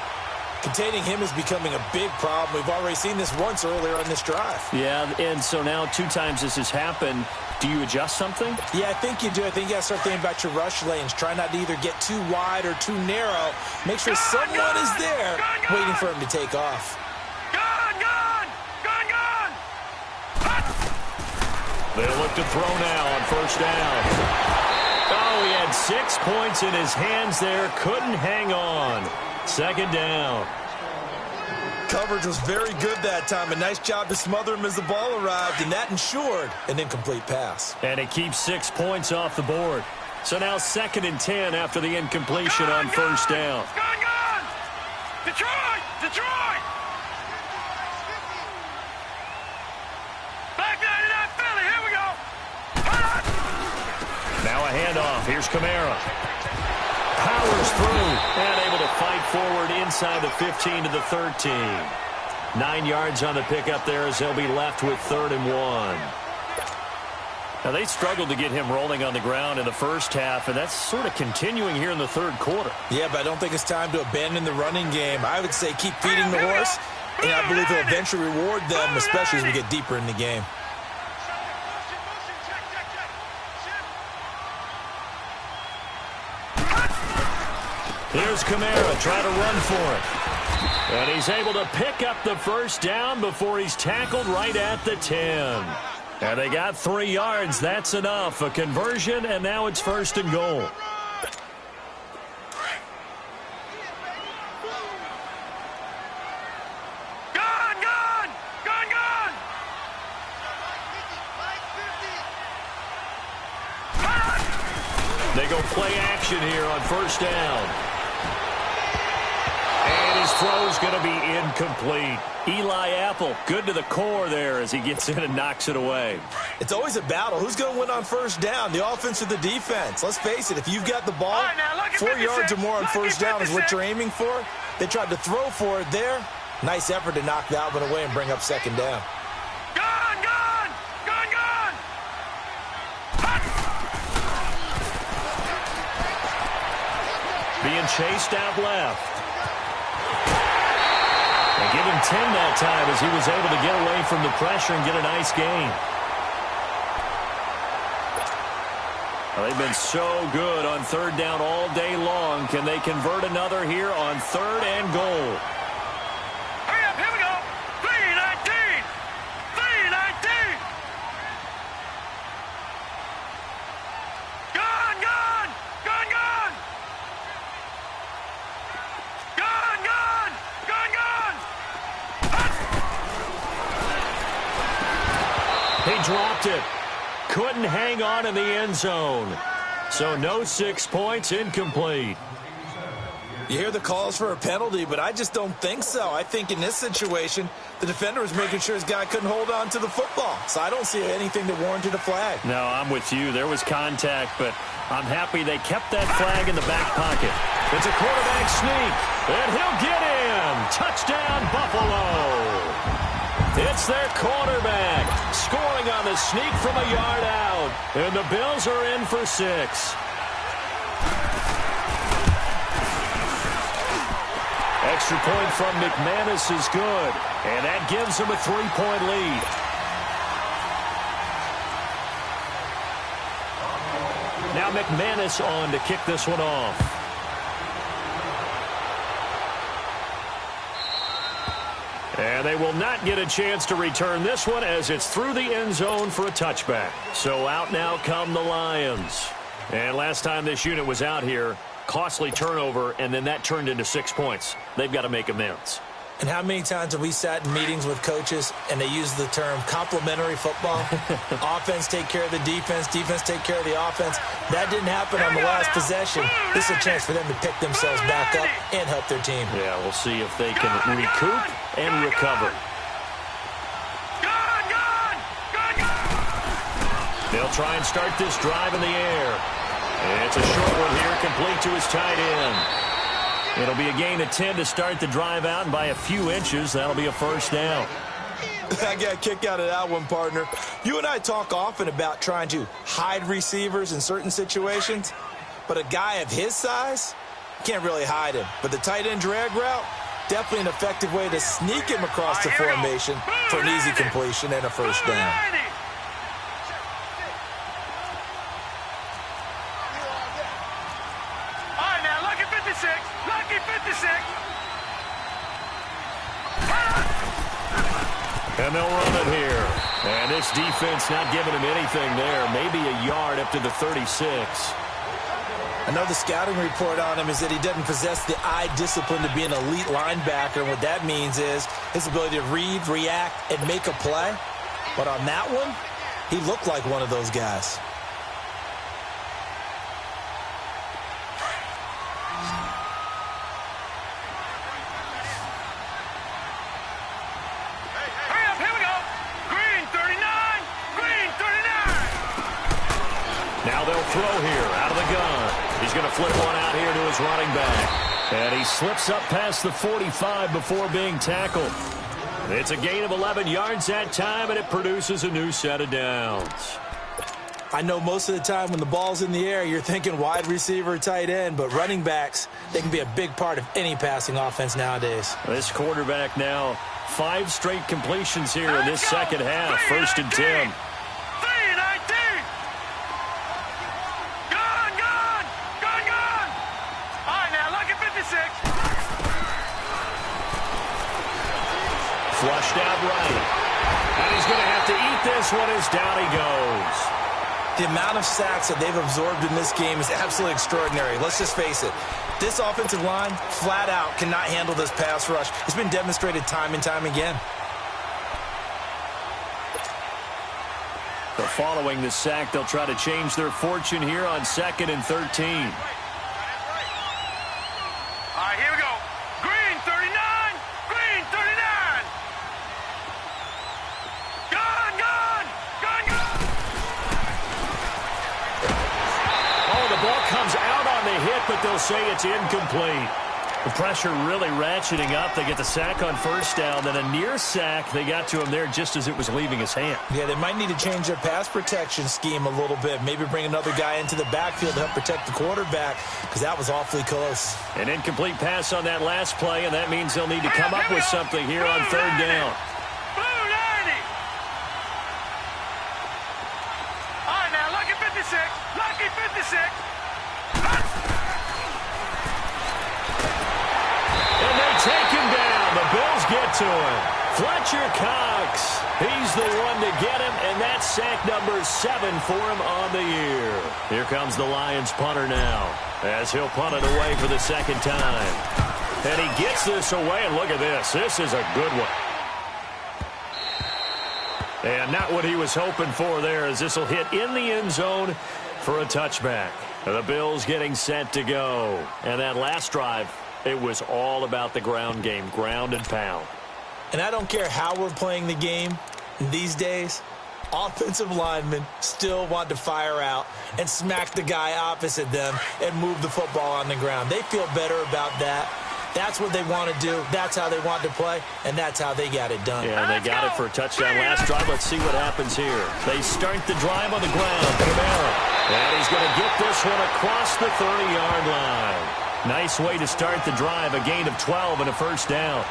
Speaker 5: Containing him is becoming a big problem. We've already seen this once earlier on this drive.
Speaker 3: Yeah, and so now 2 times this has happened. Do you adjust something?
Speaker 5: Yeah, I think you do. I think you got to start thinking about your rush lanes. Try not to either get too wide or too narrow. Make sure someone is there waiting for him to take off.
Speaker 3: They'll look to throw now on first down. Oh, he had 6 points in his hands there. Couldn't hang on. Second down.
Speaker 5: Coverage was very good that time. A nice job to smother him as the ball arrived, and that ensured an incomplete pass.
Speaker 3: And it keeps 6 points off the board. So now 2nd and 10 after the incompletion on first down.
Speaker 4: Detroit! Detroit! Back 99 Philly, here we go!
Speaker 3: Now a handoff. Here's Kamara. Powers through and able to fight forward inside the 15 to the 13. 9 yards on the pickup there as they'll be left with 3rd and 1. Now they struggled to get him rolling on the ground in the first half, and that's sort of continuing here in the 3rd quarter.
Speaker 5: Yeah, but I don't think it's time to abandon the running game. I would say keep feeding the horse, and I believe he'll eventually reward them, especially as we get deeper in the game.
Speaker 3: Here's Kamara trying to run for it. And he's able to pick up the first down before he's tackled right at the 10. And they got 3 yards. That's enough. A conversion, and now it's 1st and goal. They go play action here on first down. And his throw's going to be incomplete. Eli Apple, good to the core there as he gets in and knocks it away.
Speaker 5: It's always a battle. Who's going to win on first down, the offense or the defense? Let's face it, if you've got the ball, 4 yards or more on first down is what you're aiming for. They tried to throw for it there. Nice effort to knock that one away and bring up 2nd down.
Speaker 3: Being chased out left. They give him 10 that time as he was able to get away from the pressure and get a nice gain. Well, they've been so good on 3rd down all day long. Can they convert another here on 3rd and goal?
Speaker 4: Hurry up, here we go. 3-19. 3-19. Gone, gone. Gone, gone. Gone, gone. Gone, gone.
Speaker 3: He dropped it. Couldn't hang on in the end zone. So no 6 points, incomplete.
Speaker 5: You hear the calls for a penalty, but I just don't think so. I think in this situation, the defender was making sure his guy couldn't hold on to the football. So I don't see anything that warranted a flag.
Speaker 3: No, I'm with you. There was contact, but I'm happy they kept that flag in the back pocket. It's a quarterback sneak, and he'll get in. Touchdown, Buffalo. It's their quarterback scoring on the sneak from a yard out. And the Bills are in for 6. Extra point from McManus is good. And that gives them a 3-point lead. Now McManus on to kick this one off. And they will not get a chance to return this one as it's through the end zone for a touchback. So out now come the Lions. And last time this unit was out here, costly turnover, and then that turned into 6 points. They've got to make amends.
Speaker 5: And how many times have we sat in meetings with coaches and they use the term complementary football? Offense take care of the defense, defense take care of the offense. That didn't happen on the last possession. This is a chance for them to pick themselves back up and help their team.
Speaker 3: Yeah, we'll see if they can recoup and recover. They'll try and start this drive in the air. It's a short one here, complete to his tight end. It'll be a gain of 10 to start the drive out, and by a few inches, that'll be a first down.
Speaker 5: I got a kick out of that one, partner. You and I talk often about trying to hide receivers in certain situations, but a guy of his size can't really hide him. But the tight end drag route, definitely an effective way to sneak him across the formation for an easy completion and a first down.
Speaker 4: All right, now, lucky 56. Lucky 56.
Speaker 3: And they'll run it here. And this defense not giving him anything there. Maybe a yard up to the 36.
Speaker 5: I know the scouting report on him is that he doesn't possess the eye discipline to be an elite linebacker. And what that means is his ability to read, react, and make a play. But on that one, he looked like one of those guys.
Speaker 3: Throw here out of the gun. He's going to flip one out here to his running back. And he slips up past the 45 before being tackled. It's a gain of 11 yards that time, and it produces a new set of downs.
Speaker 5: I know most of the time when the ball's in the air, you're thinking wide receiver, tight end, but running backs, they can be a big part of any passing offense nowadays.
Speaker 3: This quarterback now 5 straight completions here in this second half. 1st and 10. Flushed out right. And he's going to have to eat this one as down he goes.
Speaker 5: The amount of sacks that they've absorbed in this game is absolutely extraordinary. Let's just face it. This offensive line, flat out, cannot handle this pass rush. It's been demonstrated time and time again.
Speaker 3: But following the sack, they'll try to change their fortune here on 2nd and 13.
Speaker 4: All right, here we go. Green 39. Green 39. Gun.
Speaker 3: Oh, the ball comes out on the hit, but they'll say it's incomplete. The pressure really ratcheting up. They get the sack on 1st down, then a near sack. They got to him there just as it was leaving his hand.
Speaker 5: Yeah, they might need to change their pass protection scheme a little bit. Maybe bring another guy into the backfield to help protect the quarterback, because that was awfully close.
Speaker 3: An incomplete pass on that last play, and that means they'll need to come up with something here on 3rd down.
Speaker 4: Blue 90. All right, now, lucky 56. Lucky 56.
Speaker 3: And they take him down. The Bills get to him. Fletcher Cox. He's the one to get him, and that's sack number 7 for him on the year. Here comes the Lions punter now, as he'll punt it away for the 2nd time. And he gets this away, and look at this. This is a good one. And not what he was hoping for there, as this will hit in the end zone for a touchback. The Bills getting set to go. And that last drive, it was all about the ground game, ground and pound.
Speaker 5: And I don't care how we're playing the game these days, offensive linemen still want to fire out and smack the guy opposite them and move the football on the ground. They feel better about that. That's what they want to do. That's how they want to play, and that's how they got it done.
Speaker 3: Yeah, and they got it for a touchdown last drive. Let's see what happens here. They start the drive on the ground. Camara. And he's going to get this one across the 30-yard line. Nice way to start the drive. A gain of 12 and a first down.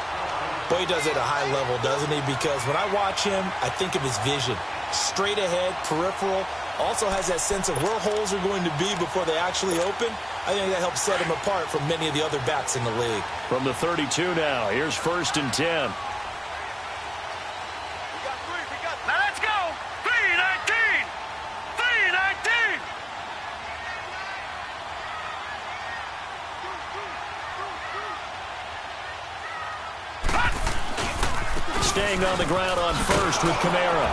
Speaker 5: Boy, he does it at a high level, doesn't he? Because when I watch him, I think of his vision. Straight ahead, peripheral. Also has that sense of where holes are going to be before they actually open. I think that helps set him apart from many of the other backs in the league.
Speaker 3: From the 32 now, here's 1st and 10.
Speaker 4: Now let's go. 3-19. 3-19.
Speaker 3: Staying on the ground on 1st with Camara.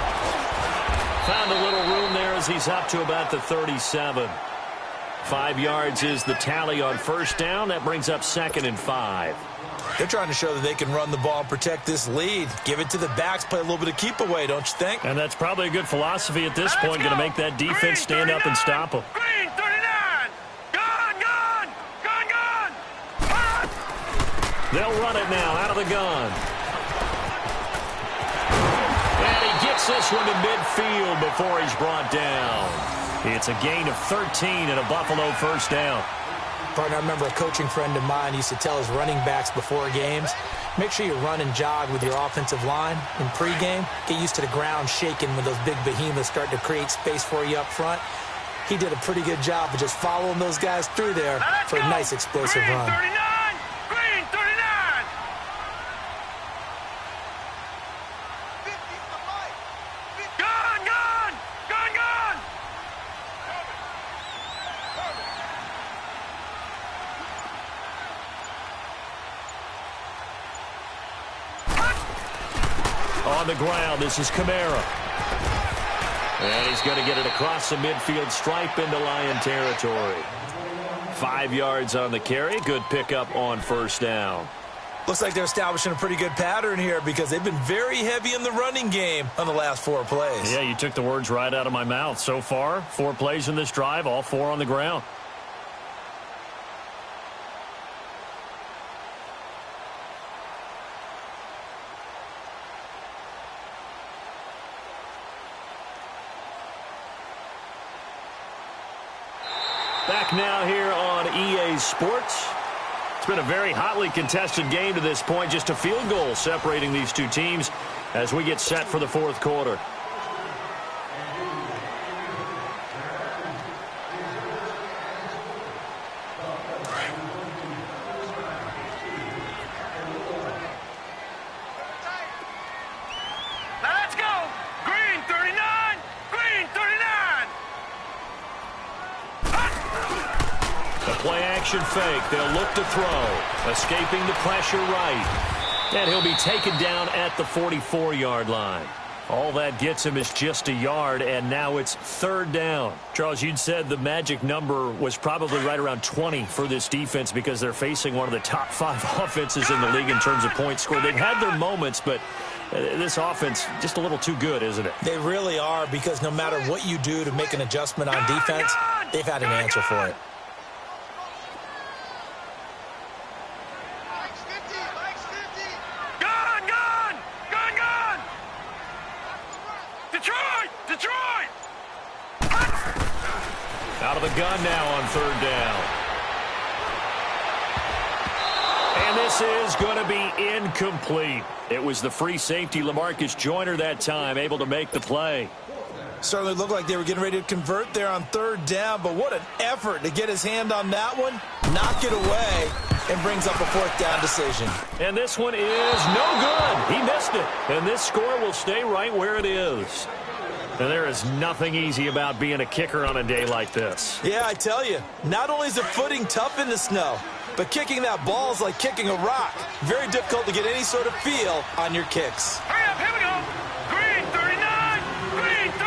Speaker 3: Found a little room there as he's up to about the 37. 5 yards is the tally on 1st down. That brings up 2nd and 5.
Speaker 5: They're trying to show that they can run the ball and protect this lead. Give it to the backs, play a little bit of keep away, don't you think?
Speaker 3: And that's probably a good philosophy at this point. Going to make that defense stand up and stop them.
Speaker 4: Green 39. Gun.
Speaker 3: They'll run it now out of the gun. And he gets this one to midfield before he's brought down. It's a gain of 13 and a Buffalo first down.
Speaker 5: Partner, I remember a coaching friend of mine used to tell his running backs before games, make sure you run and jog with your offensive line in pregame. Get used to the ground shaking when those big behemoths start to create space for you up front. He did a pretty good job of just following those guys through there for a nice explosive run.
Speaker 4: 39! Green 39! Gun! Gun! Gun! Gun!
Speaker 3: On the ground, this is Kamara. And he's going to get it across the midfield stripe into Lion territory. 5 yards on the carry. Good pickup on first down.
Speaker 5: Looks like they're establishing a pretty good pattern here because they've been very heavy in the running game on the last 4 plays.
Speaker 3: Yeah, you took the words right out of my mouth. So far, 4 plays in this drive, all 4 on the ground. Back now here on EA Sports. It's been a very hotly contested game to this point. Just a field goal separating these two teams as we get set for the fourth quarter.
Speaker 4: Let's go! Green 39! Green 39!
Speaker 3: Play action fake. They'll look to throw. Escaping the pressure right. And he'll be taken down at the 44-yard line. All that gets him is just a yard, and now it's third down. Charles, you'd said the magic number was probably right around 20 for this defense because they're facing one of the top 5 offenses in the league in terms of points scored. They've had their moments, but this offense just a little too good, isn't it?
Speaker 5: They really are, because no matter what you do to make an adjustment on defense, they've had an answer for it.
Speaker 3: Out of the gun now on third down. And this is going to be incomplete. It was the free safety, LaMarcus Joyner, that time, able to make the play.
Speaker 5: Certainly looked like they were getting ready to convert there on third down, but what an effort to get his hand on that one, knock it away, and brings up a fourth down decision.
Speaker 3: And this one is no good. He missed it. And this score will stay right where it is. And there is nothing easy about being a kicker on a day like this.
Speaker 5: Yeah, I tell you, not only is the footing tough in the snow, but kicking that ball is like kicking a rock. Very difficult to get any sort of feel on your kicks.
Speaker 4: Hurry up, here we go. Green 39, green 39.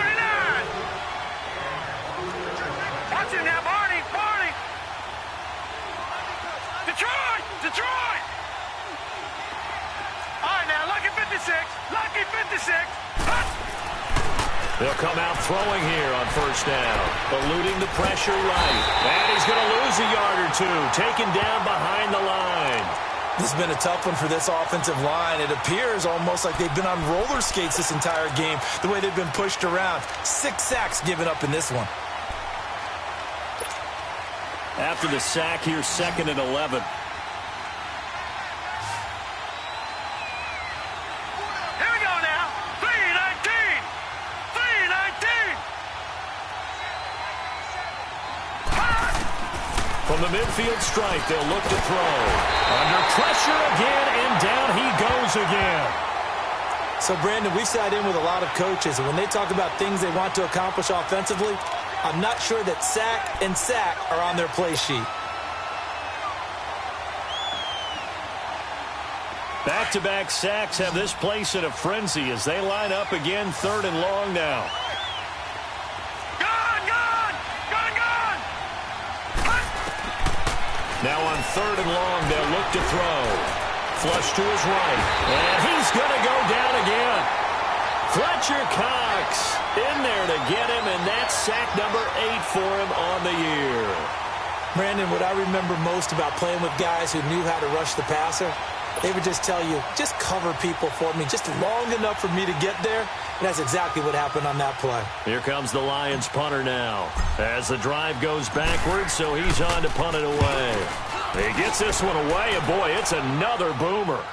Speaker 4: Watch him now, Barney, Barney. Detroit, Detroit. All right, now, lucky 56, lucky 56.
Speaker 3: They'll come out throwing here on first down. Eluding the pressure right. And he's going to lose a yard or two. Taken down behind the line.
Speaker 5: This has been a tough one for this offensive line. It appears almost like they've been on roller skates this entire game, the way they've been pushed around. 6 sacks given up in this one.
Speaker 3: After the sack here, 2nd and 11. From the midfield stripe, they'll look to throw. Under pressure again, and down he goes again.
Speaker 5: So, Brandon, we've sat in with a lot of coaches, and when they talk about things they want to accomplish offensively, I'm not sure that sack and sack are on their play sheet.
Speaker 3: Back-to-back sacks have this place in a frenzy as they line up again, 3rd and long now. Now on 3rd and long, they'll look to throw. Flush to his right. And he's going to go down again. Fletcher Cox in there to get him, and that's sack number 8 for him on the year.
Speaker 5: Brandon, what I remember most about playing with guys who knew how to rush the passer they would just tell you, just cover people for me, just long enough for me to get there. And that's exactly what happened on that play.
Speaker 3: Here comes the Lions punter now. As the drive goes backwards, so he's on to punt it away. He gets this one away, and boy, it's another boomer.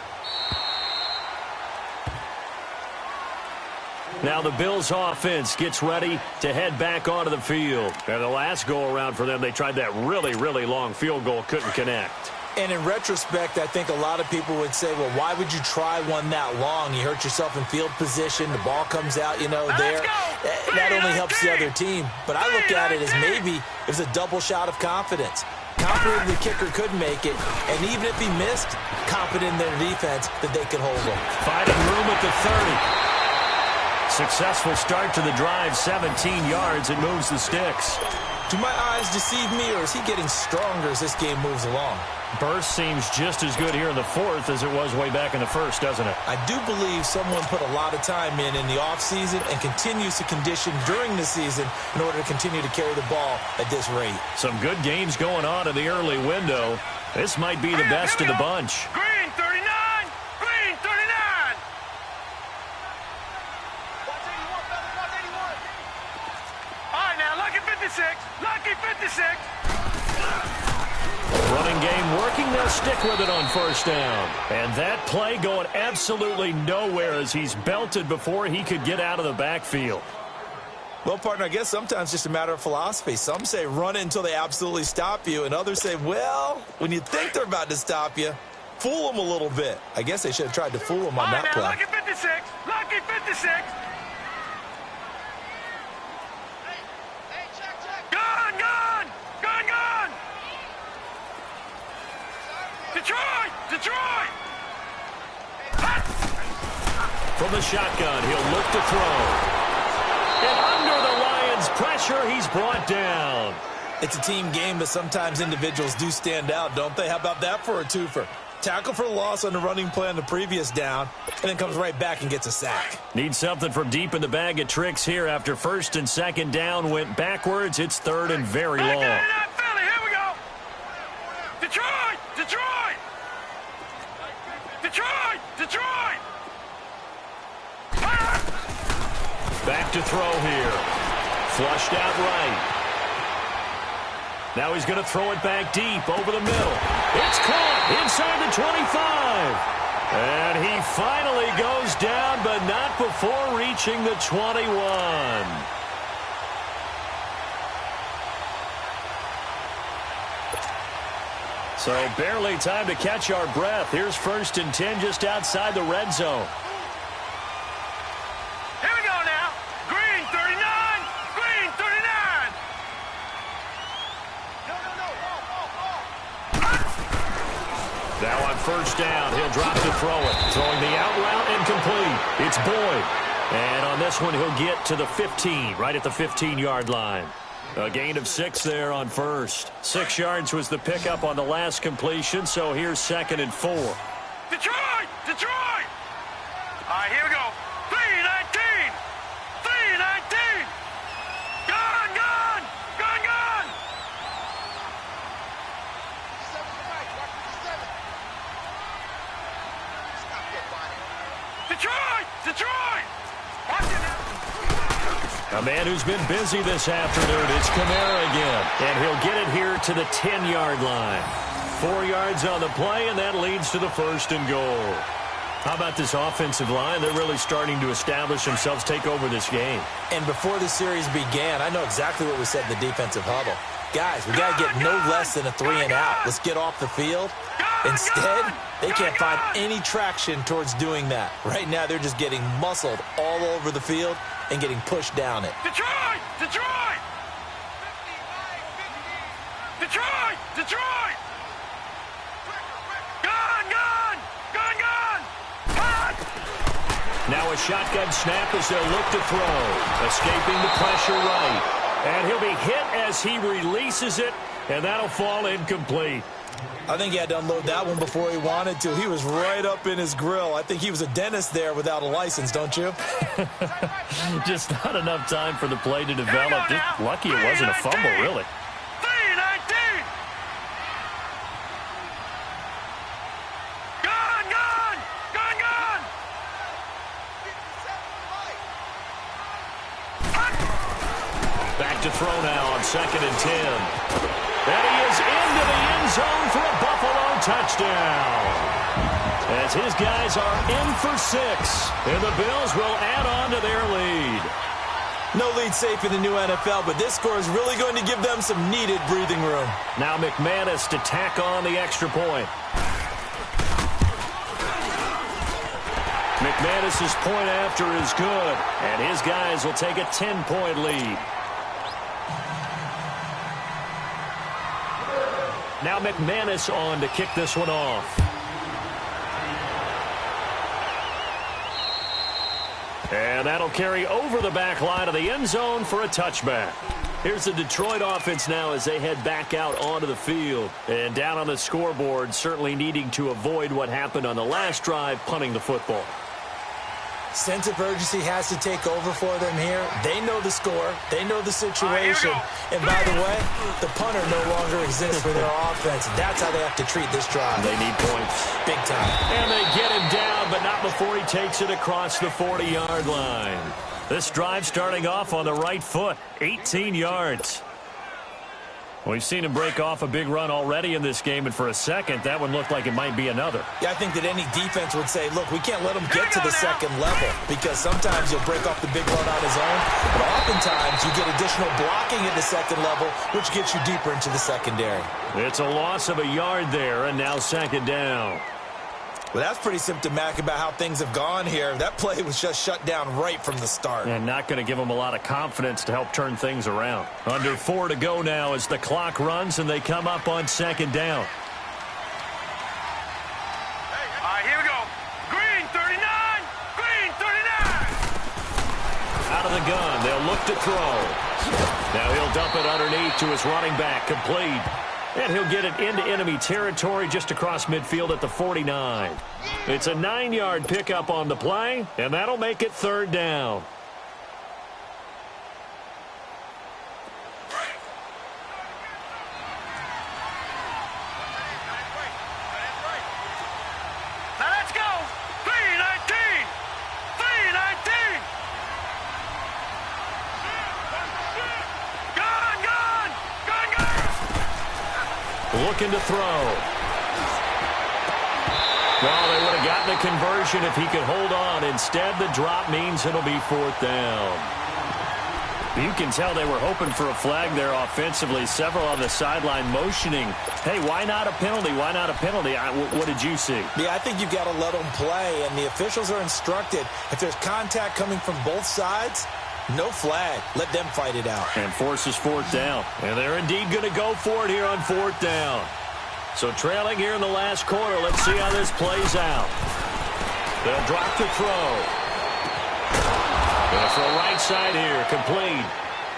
Speaker 3: Now the Bills offense gets ready to head back onto the field. And the last go-around for them, they tried that really, really long field goal, couldn't connect.
Speaker 5: And in retrospect, I think a lot of people would say, well, why would you try one that long? You hurt yourself in field position. The ball comes out, there. That only helps the other team. But I look at it as maybe it was a double shot of confidence. Confident the kicker could make it, and even if he missed, confident in their defense that they could hold him.
Speaker 3: Finding room at the 30. Successful start to the drive, 17 yards. It moves the sticks.
Speaker 5: Do my eyes deceive me, or is he getting stronger as this game moves along?
Speaker 3: Burst seems just as good here in the fourth as it was way back in the first, doesn't it?
Speaker 5: I do believe someone put a lot of time in the offseason and continues to condition during the season in order to continue to carry the ball at this rate.
Speaker 3: Some good games going on in the early window. This might be the best of the bunch.
Speaker 4: Green 39! Green 39! Watch 81, fellas, watch 81. All right, now, lucky 56. Lucky 56.
Speaker 3: Running game working. They'll stick with it on first down. And that play going absolutely nowhere as he's belted before he could get out of the backfield.
Speaker 5: Well, partner, I guess sometimes it's just a matter of philosophy. Some say run it until they absolutely stop you, and others say, well, when you think they're about to stop you, fool them a little bit. I guess they should have tried to fool them on that play.
Speaker 4: Lucky 56. Lucky 56. Gun, gun! Gun, gun! Detroit! Detroit!
Speaker 3: From the shotgun, he'll look to throw. And under the Lions' pressure, he's brought down.
Speaker 5: It's a team game, but sometimes individuals do stand out, don't they? How about that for a twofer? Tackle for loss on the running play on the previous down, and then comes right back and gets a sack.
Speaker 3: Need something from deep in the bag of tricks here after first and second down went backwards. It's third and very long.
Speaker 4: Philly, here we go. Detroit! Detroit! Detroit! Detroit!
Speaker 3: Back to throw here. Flushed out right. Now he's going to throw it back deep over the middle. It's caught inside the 25. And he finally goes down, but not before reaching the 21. So barely time to catch our breath. Here's first and 10 just outside the red zone.
Speaker 4: Here we go now. Green 39. Green 39.
Speaker 3: Now on first down, he'll drop to throw it. Throwing the out route incomplete. It's Boyd. And on this one, he'll get to the 15, right at the 15-yard line. A gain of 6 there on first. 6 yards was the pickup on the last completion, so here's second and 4.
Speaker 4: Detroit! Detroit! All right, here we go. 3-19! 3-19! Gun, gun! Gun, gun! Detroit! Detroit! Watch it now.
Speaker 3: A man who's been busy this afternoon. It's Kamara again. And he'll get it here to the 10-yard line. 4 yards on the play, and that leads to the first and goal. How about this offensive line? They're really starting to establish themselves, take over this game.
Speaker 5: And before the series began, I know exactly what we said in the defensive huddle. Guys, we got to get no less than a 3 and out. Let's get off the field. Instead, they can't find any traction towards doing that. Right now, they're just getting muscled all over the field and getting pushed down it.
Speaker 4: Detroit! Detroit! Detroit! Detroit! Gun! Gun! Gun! Gun! Gun!
Speaker 3: Now a shotgun snap as they'll look to throw. Escaping the pressure right. And he'll be hit as he releases it, and that'll fall incomplete.
Speaker 5: I think he had to unload that one before he wanted to. He was right up in his grill. I think he was a dentist there without a license, don't you?
Speaker 3: Just not enough time for the play to develop. Just lucky it wasn't a fumble, really.
Speaker 4: 3-19! Gun! Gun!
Speaker 3: Back to throw now on 2nd and 10. And he is into the end zone for a Buffalo touchdown. As his guys are in for 6. And the Bills will add on to their lead.
Speaker 5: No lead safe in the new NFL, but this score is really going to give them some needed breathing room.
Speaker 3: Now McManus to tack on the extra point. McManus's point after is good, and his guys will take a 10-point lead. Now McManus on to kick this one off. And that'll carry over the back line of the end zone for a touchback. Here's the Detroit offense now as they head back out onto the field. And down on the scoreboard, certainly needing to avoid what happened on the last drive, punting the football.
Speaker 5: Sense of urgency has to take over for them here. They know the score. They know the situation. And by the way, the punter no longer exists for their offense. That's how they have to treat this drive.
Speaker 3: They need points.
Speaker 5: Big time.
Speaker 3: And they get him down, but not before he takes it across the 40-yard line. This drive starting off on the right foot, 18 yards. We've seen him break off a big run already in this game, and for a second, that one looked like it might be another.
Speaker 5: Yeah, I think that any defense would say, look, we can't let him get to the second level, because sometimes you'll break off the big run on his own, but oftentimes you get additional blocking at the second level, which gets you deeper into the secondary.
Speaker 3: It's a loss of a yard there, and now 2nd down.
Speaker 5: Well, that's pretty symptomatic about how things have gone here. That play was just shut down right from the start.
Speaker 3: And not going to give them a lot of confidence to help turn things around. Under 4 to go now as the clock runs and they come up on 2nd down.
Speaker 4: All right, here we go. Green 39. Green 39.
Speaker 3: Out of the gun. They'll look to throw. Now he'll dump it underneath to his running back. Complete. And he'll get it into enemy territory just across midfield at the 49. It's a 9-yard pickup on the play, and that'll make it 3rd down.
Speaker 4: Now let's go. 319. 319. Gun, gun. Gun, gun.
Speaker 3: Looking to throw. Well, they would have gotten a conversion if he could hold on. Instead, the drop means it'll be 4th down. You can tell they were hoping for a flag there offensively. Several on the sideline motioning. Hey, why not a penalty? Why not a penalty? What did you see?
Speaker 5: Yeah, I think you've got to let them play, and the officials are instructed. If there's contact coming from both sides, no flag. Let them fight it out.
Speaker 3: And forces 4th down. And they're indeed going to go for it here on 4th down. So trailing here in the last quarter. Let's see how this plays out. They'll drop the throw. Going to throw right side here. Complete.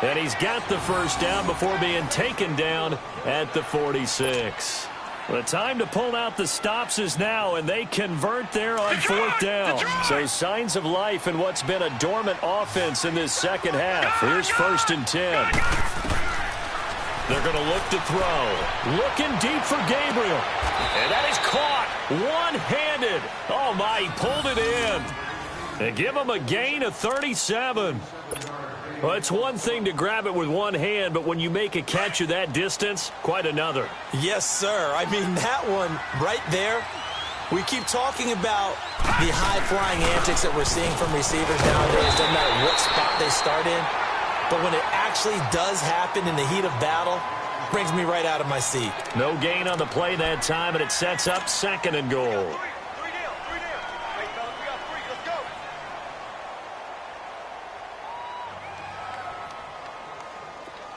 Speaker 3: And he's got the 1st down before being taken down at the 46. The time to pull out the stops is now, and they convert there on 4th down. So signs of life in what's been a dormant offense in this second half. Here's 1st and 10. They're going to look to throw. Looking deep for Gabriel. And that is caught one-handed. Oh, my, he pulled it in. They give him a gain of 37. Well, it's one thing to grab it with one hand, but when you make a catch of that distance, quite another.
Speaker 5: Yes, sir. I mean, that one right there, we keep talking about the high-flying antics that we're seeing from receivers nowadays. Doesn't matter what spot they start in. But when it actually does happen in the heat of battle, brings me right out of my seat.
Speaker 3: No gain on the play that time, and it sets up 2nd and goal.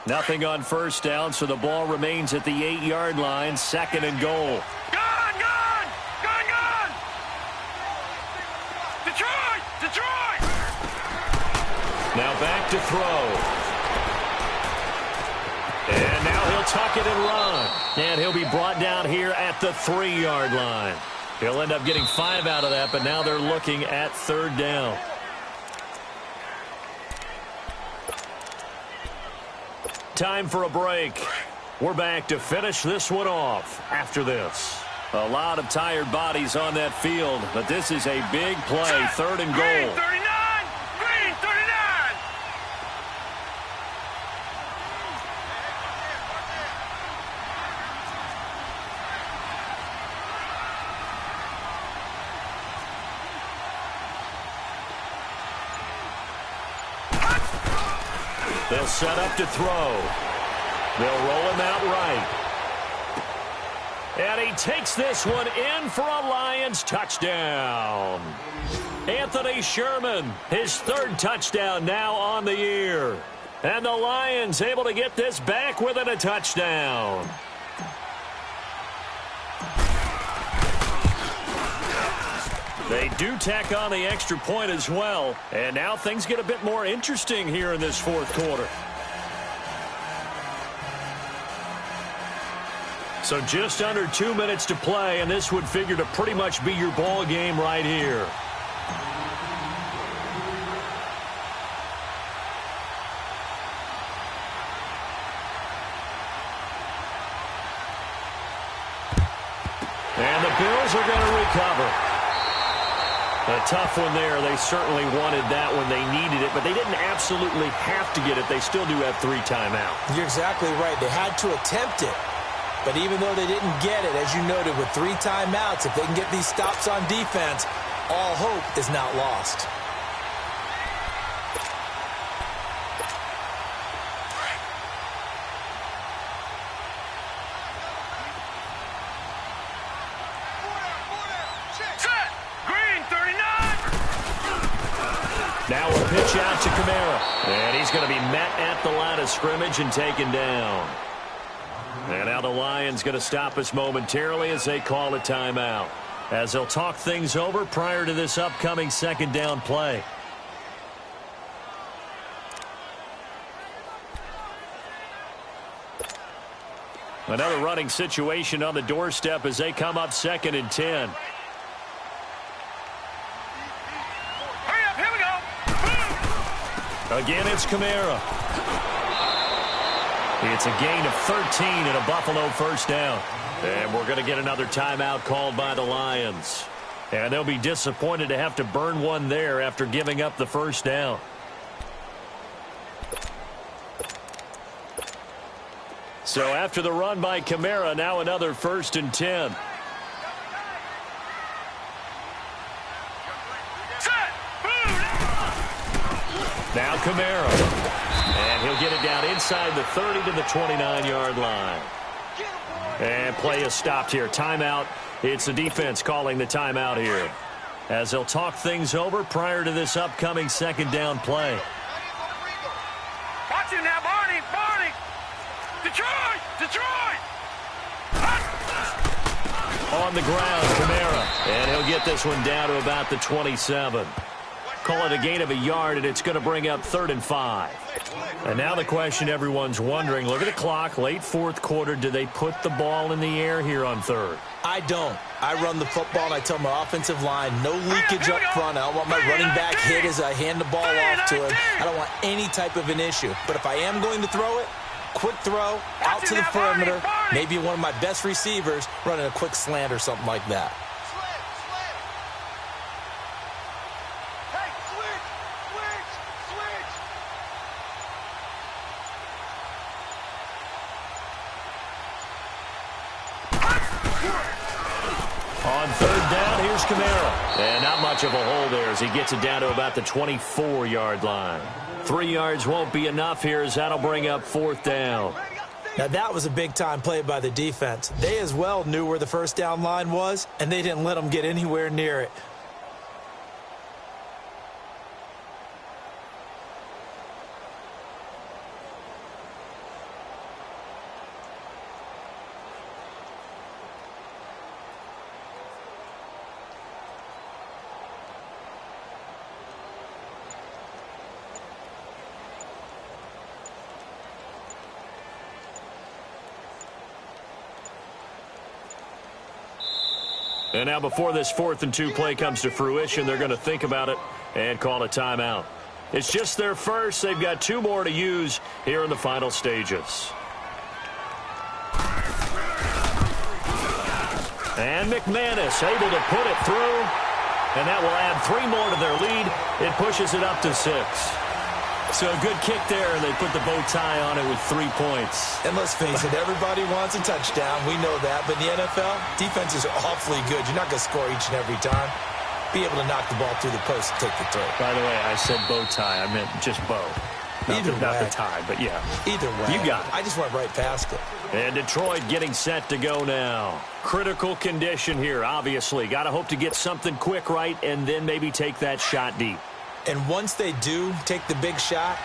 Speaker 3: Nothing on 1st down, so the ball remains at the 8-yard line. 2nd and goal.
Speaker 4: Gun, gun. Gun, gun. Detroit. Detroit.
Speaker 3: Now back to throw. And now he'll tuck it and run. And he'll be brought down here at the 3-yard line. He'll end up getting 5 out of that, but now they're looking at 3rd down. Time for a break. We're back to finish this one off after this. A lot of tired bodies on that field, but this is a big play. 3rd and goal.
Speaker 4: Green 39. Green 39.
Speaker 3: They'll set up to throw. They'll roll him out right. And he takes this one in for a Lions touchdown. Anthony Sherman, his third touchdown now on the year. And the Lions able to get this back within a touchdown. They do tack on the extra point as well. And now things get a bit more interesting here in this fourth quarter. So just under 2 minutes to play, and this would figure to pretty much be your ball game right here. And the Bills are going to recover. A tough one there. They certainly wanted that when they needed it, but they didn't absolutely have to get it. They still do have 3 timeouts.
Speaker 5: You're exactly right. They had to attempt it. But even though they didn't get it, as you noted, with 3 timeouts, if they can get these stops on defense, all hope is not lost.
Speaker 3: Now a pitch out to Kamara. And he's going to be met at the line of scrimmage and taken down. And now the Lions going to stop us momentarily as they call a timeout, as they'll talk things over prior to this upcoming second down play. Another running situation on the doorstep as they come up 2nd and 10.
Speaker 4: Hurry up, here we go.
Speaker 3: Again, it's Kamara. It's a gain of 13 and a Buffalo first down. And we're going to get another timeout called by the Lions. And they'll be disappointed to have to burn one there after giving up the first down. So after the run by Kamara, now another 1st and 10. Now Kamara. And he'll get it down inside the 30 to the 29-yard line. And play is stopped here. Timeout. It's the defense calling the timeout here, as they'll talk things over prior to this upcoming second down play.
Speaker 4: Watch him now, Barney. Barney. Detroit. Detroit.
Speaker 3: On the ground, Kamara. And he'll get this one down to about the 27. Call it a gain of a yard, and it's going to bring up 3rd and 5. And now the question everyone's wondering, look at the clock, late fourth quarter, do they put the ball in the air here on 3rd?
Speaker 5: I don't. I run the football, and I tell my offensive line, no leakage up front. I don't want my running back hit as I hand the ball off to him. I don't want any type of an issue. But if I am going to throw it, quick throw, out to the perimeter, maybe one of my best receivers running a quick slant or something like that.
Speaker 3: On 3rd down, here's Kamara. And not much of a hole there as he gets it down to about the 24-yard line. 3 yards won't be enough here as that'll bring up 4th down.
Speaker 5: Now that was a big-time play by the defense. They as well knew where the first down line was, and they didn't let them get anywhere near it.
Speaker 3: And now before this 4th and 2 play comes to fruition, they're going to think about it and call a timeout. It's just their first. They've got 2 more to use here in the final stages. And McManus able to put it through. And that will add 3 more to their lead. It pushes it up to 6. So a good kick there, and they put the bow tie on it with 3 points.
Speaker 5: And let's face it, everybody wants a touchdown. We know that. But in the NFL, defenses are awfully good. You're not going to score each and every time. Be able to knock the ball through the post and take the throw.
Speaker 3: By the way, I said bow tie. I meant just bow. Not the time, but yeah.
Speaker 5: Either way.
Speaker 3: You got it.
Speaker 5: I just went right past it.
Speaker 3: And Detroit getting set to go now. Critical condition here, obviously. Got to hope to get something quick right and then maybe take that shot deep.
Speaker 5: And once they do take the big shot,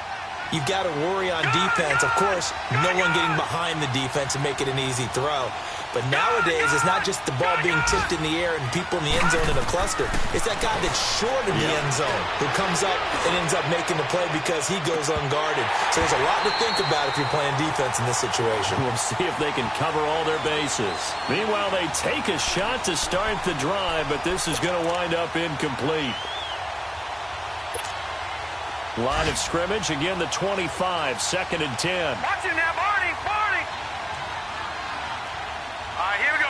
Speaker 5: you've got to worry on defense. Of course, no one getting behind the defense and make it an easy throw. But nowadays, it's not just the ball being tipped in the air and people in the end zone in a cluster. It's that guy that's short of the end zone who comes up and ends up making the play because he goes unguarded. So there's a lot to think about if you're playing defense in this situation.
Speaker 3: We'll see if they can cover all their bases. Meanwhile, they take a shot to start the drive, but this is going to wind up incomplete. Line of scrimmage, again the 25, 2nd and 10.
Speaker 4: Watch him now, Barney. All right, here we go.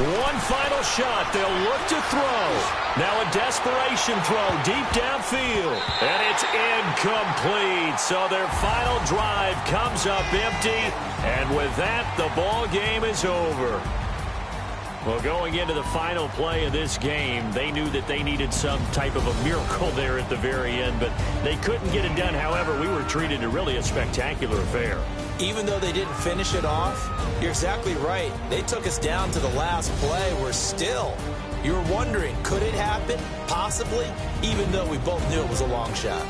Speaker 4: 3-19.
Speaker 3: One final shot. They'll look to throw. Now a desperation throw deep downfield. And it's incomplete. So their final drive comes up empty. And with that, the ball game is over. Well, going into the final play of this game, they knew that they needed some type of a miracle there at the very end, but they couldn't get it done. However, we were treated to really a spectacular affair.
Speaker 5: Even though they didn't finish it off, you're exactly right. They took us down to the last play. We're still, you were wondering, could it happen? Possibly, even though we both knew it was a long shot.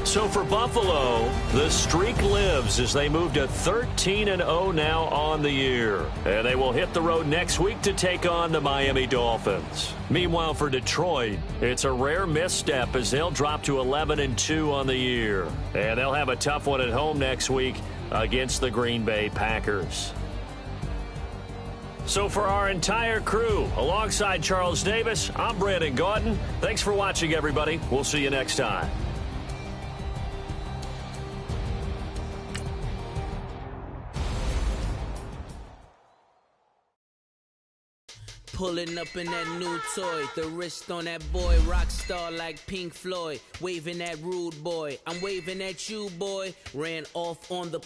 Speaker 3: So for Buffalo, the streak lives as they move to 13-0 now on the year. And they will hit the road next week to take on the Miami Dolphins. Meanwhile, for Detroit, it's a rare misstep as they'll drop to 11-2 on the year. And they'll have a tough one at home next week against the Green Bay Packers. So for our entire crew, alongside Charles Davis, I'm Brandon Gaudin. Thanks for watching, everybody. We'll see you next time.
Speaker 6: Pulling up in that new toy, the wrist on that boy, rock star like Pink Floyd, waving that rude boy, I'm waving at you boy, ran off on the